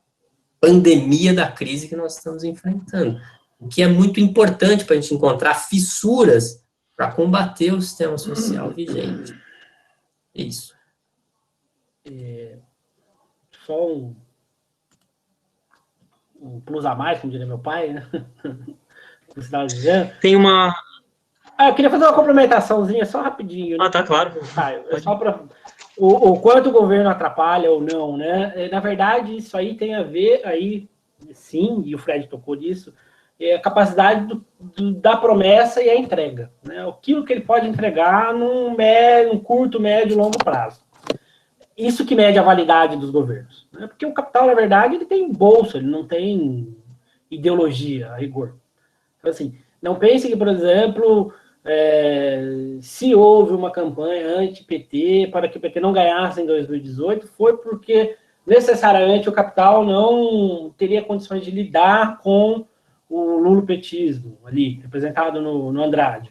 pandemia da crise que nós estamos enfrentando. O que é muito importante para a gente encontrar fissuras para combater o sistema social vigente. É isso. Só um plus a mais, como diria meu pai, né? Você estava dizendo. Tem uma... Eu queria fazer uma complementaçãozinha, só rapidinho. Né? Tá, claro. Só para o quanto o governo atrapalha ou não, né? Na verdade, isso aí tem a ver, aí, sim, e o Fred tocou nisso, a capacidade da promessa e a entrega. Né? Aquilo que ele pode entregar num curto, médio e longo prazo. Isso que mede a validade dos governos. Né? Porque o capital, na verdade, ele tem bolsa, ele não tem ideologia, a rigor. Então, assim, não pense que, por exemplo, se houve uma campanha anti-PT para que o PT não ganhasse em 2018, foi porque necessariamente o capital não teria condições de lidar com o lulopetismo ali, representado no Andrade.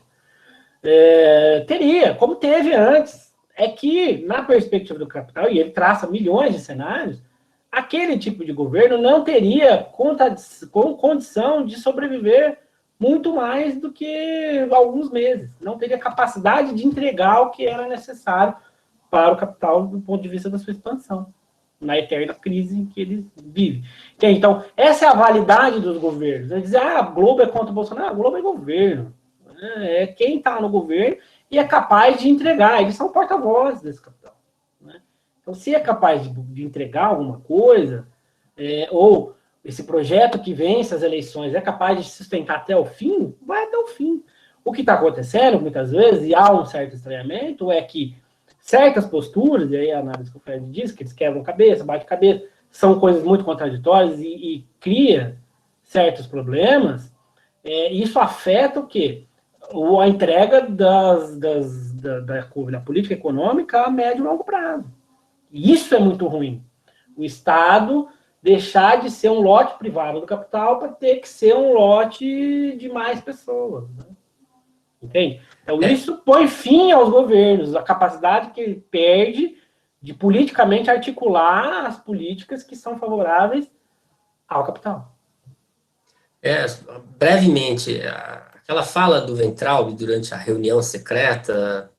Teria, como teve antes. É que, na perspectiva do capital, e ele traça milhões de cenários, aquele tipo de governo não teria condição de sobreviver muito mais do que alguns meses. Não teria capacidade de entregar o que era necessário para o capital do ponto de vista da sua expansão, na eterna crise em que ele vive. Então, essa é a validade dos governos. É dizer, a Globo é contra o Bolsonaro. A Globo é governo. É quem está no governo e é capaz de entregar. Eles são porta-vozes desse capital. Né? Então, se é capaz de entregar alguma coisa, ou esse projeto que vence as eleições é capaz de sustentar até o fim, vai até o fim. O que está acontecendo, muitas vezes, e há um certo estranhamento, é que certas posturas, e aí a análise que o Fred diz, que eles quebram cabeça, bate cabeça, são coisas muito contraditórias e cria certos problemas, isso afeta o quê? A entrega da política econômica a médio e longo prazo. E isso é muito ruim. O Estado deixar de ser um lote privado do capital para ter que ser um lote de mais pessoas. Né? Entende? Então, isso põe fim aos governos, a capacidade que ele perde de politicamente articular as políticas que são favoráveis ao capital. Brevemente, aquela fala do Weintraub durante a reunião secreta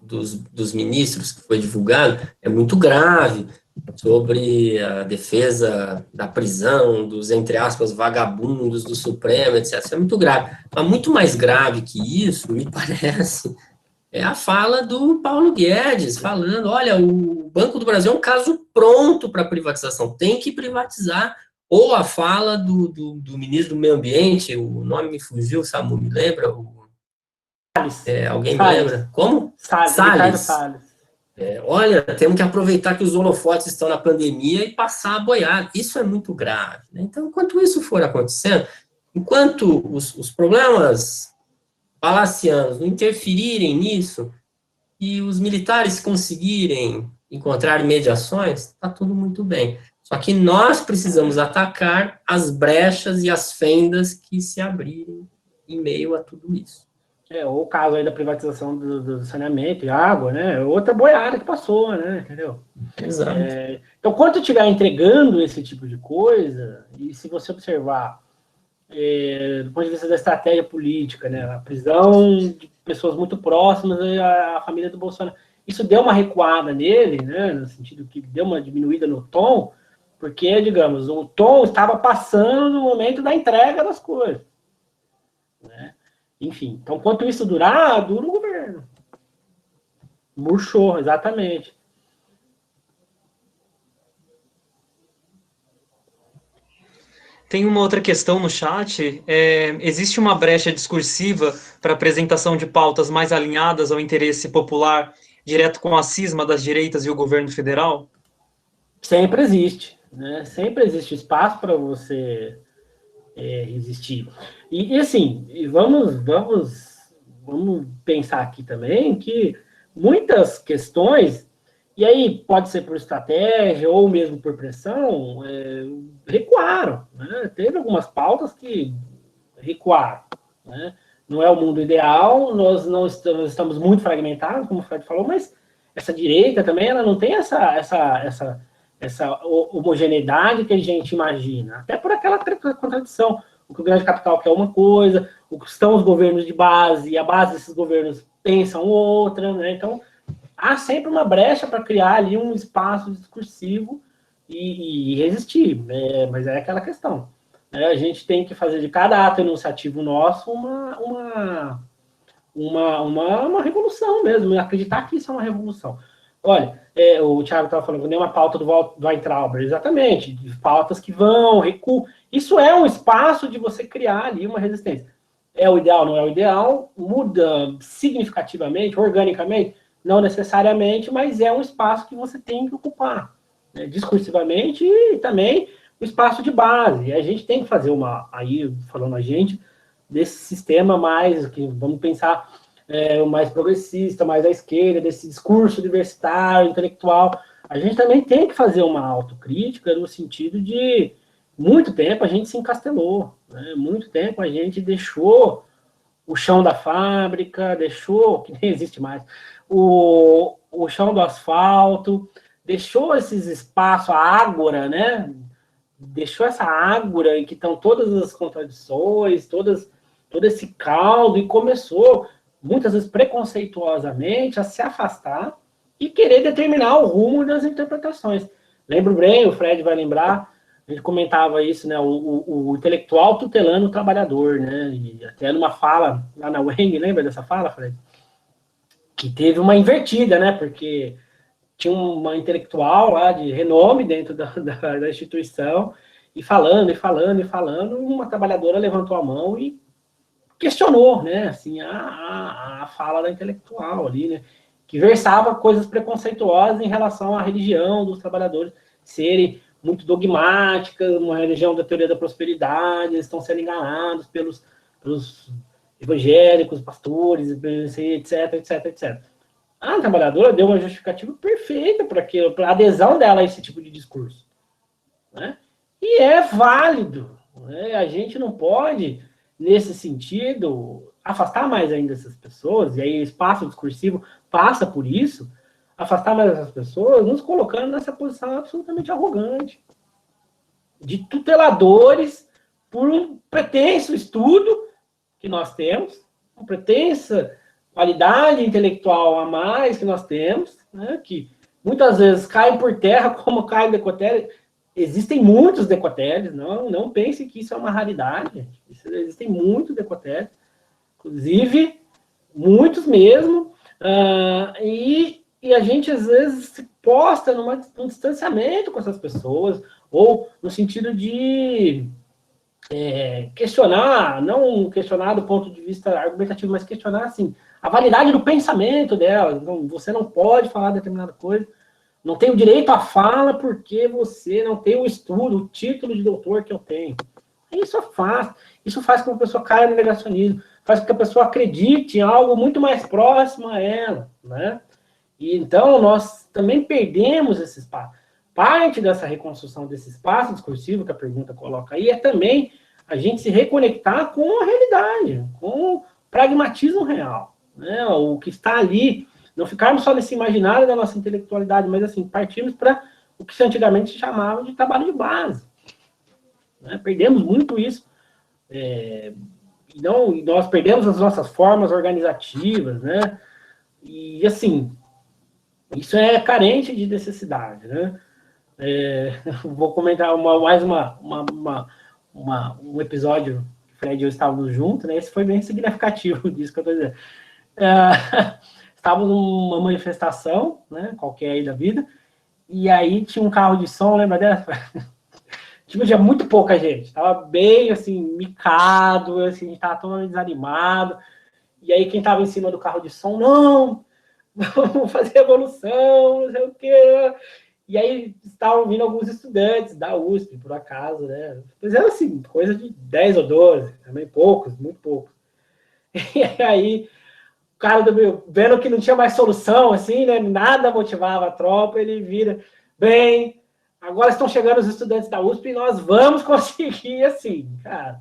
dos ministros que foi divulgada é muito grave, sobre a defesa da prisão, dos, entre aspas, vagabundos do Supremo, etc. Isso é muito grave. Mas muito mais grave que isso, me parece, é a fala do Paulo Guedes, falando, olha, o Banco do Brasil é um caso pronto para privatização, tem que privatizar. Ou a fala do ministro do Meio Ambiente, o nome me fugiu, Samu, me lembra? Alguém me lembra? Como? Salles. Olha, temos que aproveitar que os holofotes estão na pandemia e passar a boiada. Isso é muito grave. Né? Então, enquanto isso for acontecendo, enquanto os problemas palacianos não interferirem nisso e os militares conseguirem encontrar mediações, está tudo muito bem. Só que nós precisamos atacar as brechas e as fendas que se abrirem em meio a tudo isso. Ou o caso aí da privatização do saneamento e água, né? Outra boiada que passou, né? Entendeu? Exato. Então, quando estiver entregando esse tipo de coisa, e se você observar do ponto de vista da estratégia política, né? A prisão de pessoas muito próximas à família do Bolsonaro, isso deu uma recuada nele, né? No sentido que deu uma diminuída no tom, porque, digamos, o tom estava passando no momento da entrega das coisas, né? Enfim, então, enquanto isso durar, dura o governo. Murchou, exatamente. Tem uma outra questão no chat. Existe uma brecha discursiva para apresentação de pautas mais alinhadas ao interesse popular, direto com a cisma das direitas e o governo federal? Sempre existe, né? Sempre existe espaço para você resistir. E assim, vamos pensar aqui também que muitas questões, e aí pode ser por estratégia ou mesmo por pressão, recuaram. Né? Teve algumas pautas que recuaram. Né? Não é o mundo ideal, nós estamos muito fragmentados, como o Fred falou, mas essa direita também, ela não tem essa homogeneidade que a gente imagina, até por aquela contradição. O grande capital quer uma coisa, o que estão os governos de base, e a base desses governos pensam outra, né? Então, há sempre uma brecha para criar ali um espaço discursivo e resistir, né? Mas é aquela questão. Né? A gente tem que fazer de cada ato enunciativo nosso uma revolução mesmo, acreditar que isso é uma revolução. Olha, o Thiago estava falando que nem uma pauta do Weintraub, exatamente, de pautas que vão, recuam. Isso é um espaço de você criar ali uma resistência. É o ideal, não é o ideal, muda significativamente, organicamente, não necessariamente, mas é um espaço que você tem que ocupar, né, discursivamente e também o espaço de base. E a gente tem que fazer aí, falando a gente, desse sistema mais, que vamos pensar, o mais progressista, mais à esquerda, desse discurso universitário, intelectual. A gente também tem que fazer uma autocrítica no sentido de muito tempo a gente se encastelou, né? Muito tempo a gente deixou o chão da fábrica, deixou, que nem existe mais, o chão do asfalto, deixou esses espaços, a ágora, né? Deixou essa ágora em que estão todas as contradições, todo esse caldo, e começou, muitas vezes preconceituosamente, a se afastar e querer determinar o rumo das interpretações. Lembro bem, o Fred vai lembrar, a gente comentava isso, né, o intelectual tutelando o trabalhador, né, e até numa fala lá na UENG, lembra dessa fala, Fred? Que teve uma invertida, né, porque tinha uma intelectual lá de renome dentro da instituição, e falando, uma trabalhadora levantou a mão e questionou, né, assim, a fala da intelectual ali, né, que versava coisas preconceituosas em relação à religião dos trabalhadores serem muito dogmáticas, uma religião da teoria da prosperidade, eles estão sendo enganados pelos evangélicos, pastores, etc. A trabalhadora deu uma justificativa perfeita para aquilo, para a adesão dela a esse tipo de discurso, né? E é válido, né? A gente não pode, nesse sentido, afastar mais ainda essas pessoas, e aí o espaço discursivo passa por isso, afastar mais essas pessoas, nos colocando nessa posição absolutamente arrogante, de tuteladores por um pretenso estudo que nós temos, uma pretensa qualidade intelectual a mais que nós temos, né, que muitas vezes caem por terra como cai o decotelli. Existem muitos decoteles, não pense que isso é uma raridade. Existem muitos decoteles, inclusive muitos mesmo, e a gente às vezes se posta num distanciamento com essas pessoas, ou no sentido de questionar, não questionar do ponto de vista argumentativo, mas questionar assim, a validade do pensamento dela. Então, você não pode falar determinada coisa, não tem o direito à fala porque você não tem o estudo, o título de doutor que eu tenho. Isso faz com que a pessoa caia no negacionismo, faz com que a pessoa acredite em algo muito mais próximo a ela, né? E então nós também perdemos esse espaço. Parte dessa reconstrução desse espaço discursivo que a pergunta coloca aí é também a gente se reconectar com a realidade, com o pragmatismo real, né? O que está ali, não ficarmos só nesse imaginário da nossa intelectualidade, mas assim, partirmos para o que se antigamente se chamava de trabalho de base. Né? Perdemos muito isso. Nós perdemos as nossas formas organizativas, né? E assim, isso é carente de necessidade, né? Vou comentar mais um episódio que o Fred e eu estávamos juntos, né? Esse foi bem significativo disso que eu estou dizendo. Estávamos numa manifestação, né? Qualquer aí da vida, e aí tinha um carro de som, lembra dessa? Tipo, tinha muito pouca gente, tava bem, assim, micado, assim, a gente tava todo desanimado, e aí quem tava em cima do carro de som, não, vamos fazer revolução, não sei o quê. E aí estavam vindo alguns estudantes da USP, por acaso, né? Mas era assim, coisa de 10 ou 12, também poucos, muito poucos. E aí, o cara vendo que não tinha mais solução, assim, né? Nada motivava a tropa, ele vira, bem, agora estão chegando os estudantes da USP e nós vamos conseguir, assim, cara,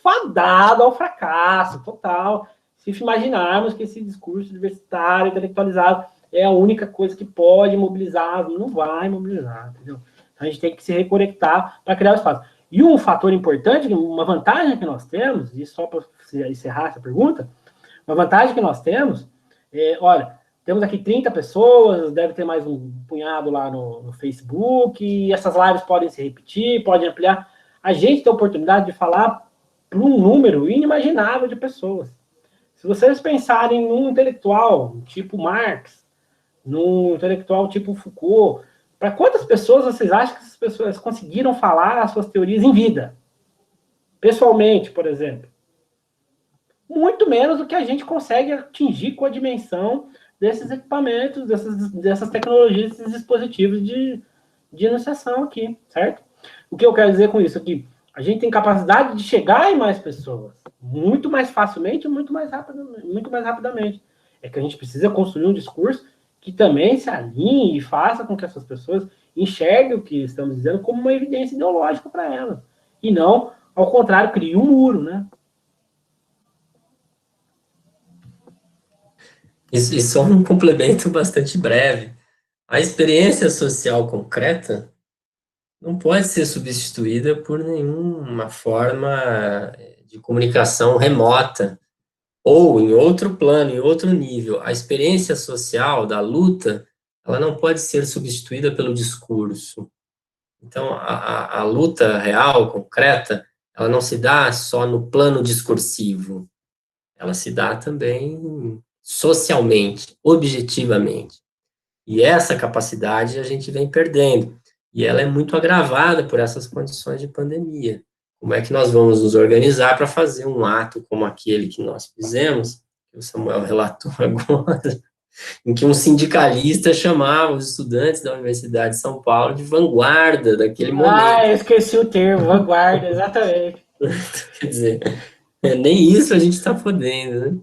fadado ao fracasso total, se imaginarmos que esse discurso universitário, intelectualizado, é a única coisa que pode mobilizar, não vai mobilizar, entendeu? Então, a gente tem que se reconectar para criar o espaço. E um fator importante, uma vantagem que nós temos, e só para encerrar essa pergunta, uma vantagem que nós temos olha, temos aqui 30 pessoas, deve ter mais um punhado lá no Facebook, e essas lives podem se repetir, podem ampliar. A gente tem a oportunidade de falar para um número inimaginável de pessoas. Se vocês pensarem num intelectual tipo Marx, num intelectual tipo Foucault, para quantas pessoas vocês acham que essas pessoas conseguiram falar as suas teorias em vida? Pessoalmente, por exemplo. Muito menos do que a gente consegue atingir com a dimensão desses equipamentos, dessas tecnologias, desses dispositivos de enunciação aqui, certo? O que eu quero dizer com isso aqui? A gente tem capacidade de chegar em mais pessoas, muito mais facilmente, muito mais rapidamente. É que a gente precisa construir um discurso que também se alinhe e faça com que essas pessoas enxerguem o que estamos dizendo como uma evidência ideológica para elas. E não, ao contrário, crie um muro, né? E só um complemento bastante breve. A experiência social concreta não pode ser substituída por nenhuma forma de comunicação remota, ou em outro plano, em outro nível. A experiência social da luta, ela não pode ser substituída pelo discurso. Então, a luta real, concreta, ela não se dá só no plano discursivo, ela se dá também socialmente, objetivamente. E essa capacidade a gente vem perdendo. E ela é muito agravada por essas condições de pandemia. Como é que nós vamos nos organizar para fazer um ato como aquele que nós fizemos, que o Samuel relatou agora, em que um sindicalista chamava os estudantes da Universidade de São Paulo de vanguarda daquele momento. Ah, eu esqueci o termo, vanguarda, exatamente. Quer dizer, nem isso a gente está podendo, né?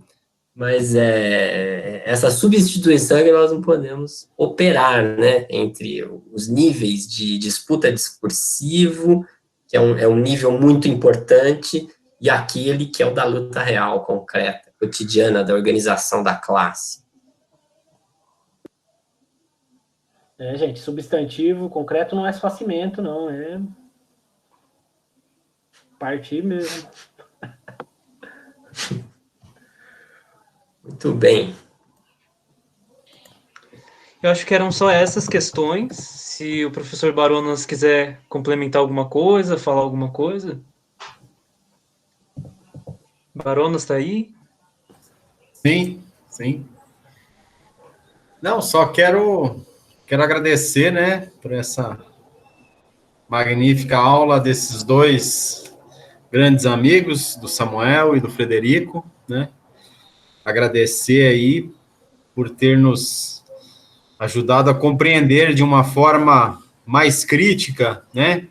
Mas essa substituição que nós não podemos operar, né, entre os níveis de disputa discursivo, que é um nível muito importante, e aquele que é o da luta real, concreta, cotidiana, da organização da classe. Gente, substantivo concreto não é espaçamento, não, é partir mesmo. Muito bem. Eu acho que eram só essas questões. Se o professor Baronas quiser complementar alguma coisa, falar alguma coisa. Baronas está aí? Sim, sim. Não, só quero agradecer, né, por essa magnífica aula desses dois grandes amigos, do Samuel e do Frederico, né? Agradecer aí por ter nos ajudado a compreender de uma forma mais crítica, né,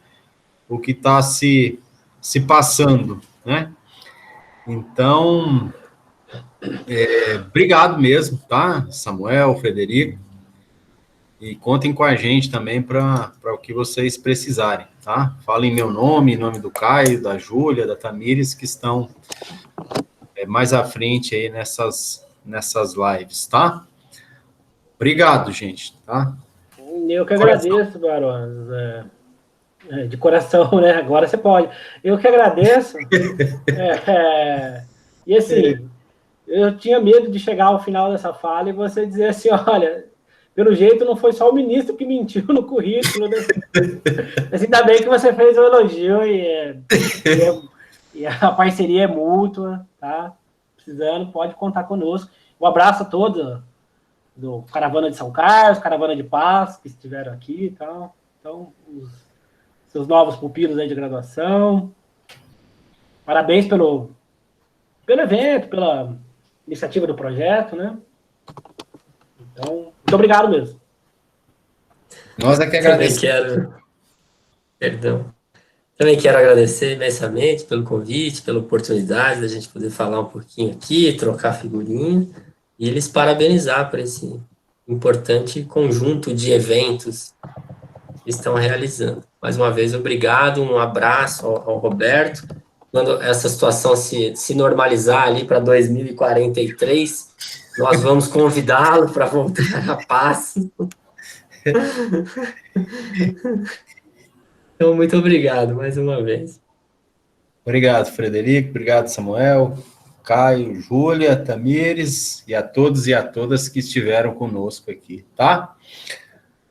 o que está se passando, né? Então, obrigado mesmo, tá, Samuel, Frederico, e contem com a gente também para o que vocês precisarem, tá? Falem meu nome, em nome do Caio, da Júlia, da Tamires, que estão mais à frente aí nessas lives, tá? Obrigado, gente, tá? Eu que agradeço, Baronas, de coração, né? Agora você pode. Eu que agradeço. E assim, eu tinha medo de chegar ao final dessa fala e você dizer assim, olha, pelo jeito não foi só o ministro que mentiu no currículo, né? Mas ainda bem que você fez o elogio e a parceria é mútua, tá? Precisando, pode contar conosco. Um abraço a todos do Caravana de São Carlos, Caravana de Paz, que estiveram aqui e tal. Então, os seus novos pupilos aí de graduação. Parabéns pelo evento, pela iniciativa do projeto, né? Então, muito obrigado mesmo. Nós é que agradecemos. Também quero agradecer imensamente pelo convite, pela oportunidade da gente poder falar um pouquinho aqui, trocar figurinha, e eles parabenizar por esse importante conjunto de eventos que estão realizando. Mais uma vez, obrigado, um abraço ao Roberto, quando essa situação se normalizar ali para 2043, nós vamos convidá-lo para voltar à paz. Então, muito obrigado mais uma vez. Obrigado, Frederico. Obrigado, Samuel, Caio, Júlia, Tamires e a todos e a todas que estiveram conosco aqui, tá?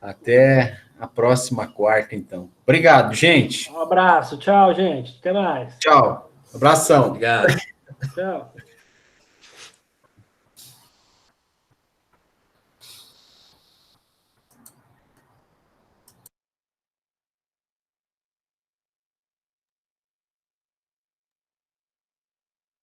Até a próxima quarta, então. Obrigado, gente. Um abraço, tchau, gente. Até mais. Tchau. Abração. Obrigado. Tchau.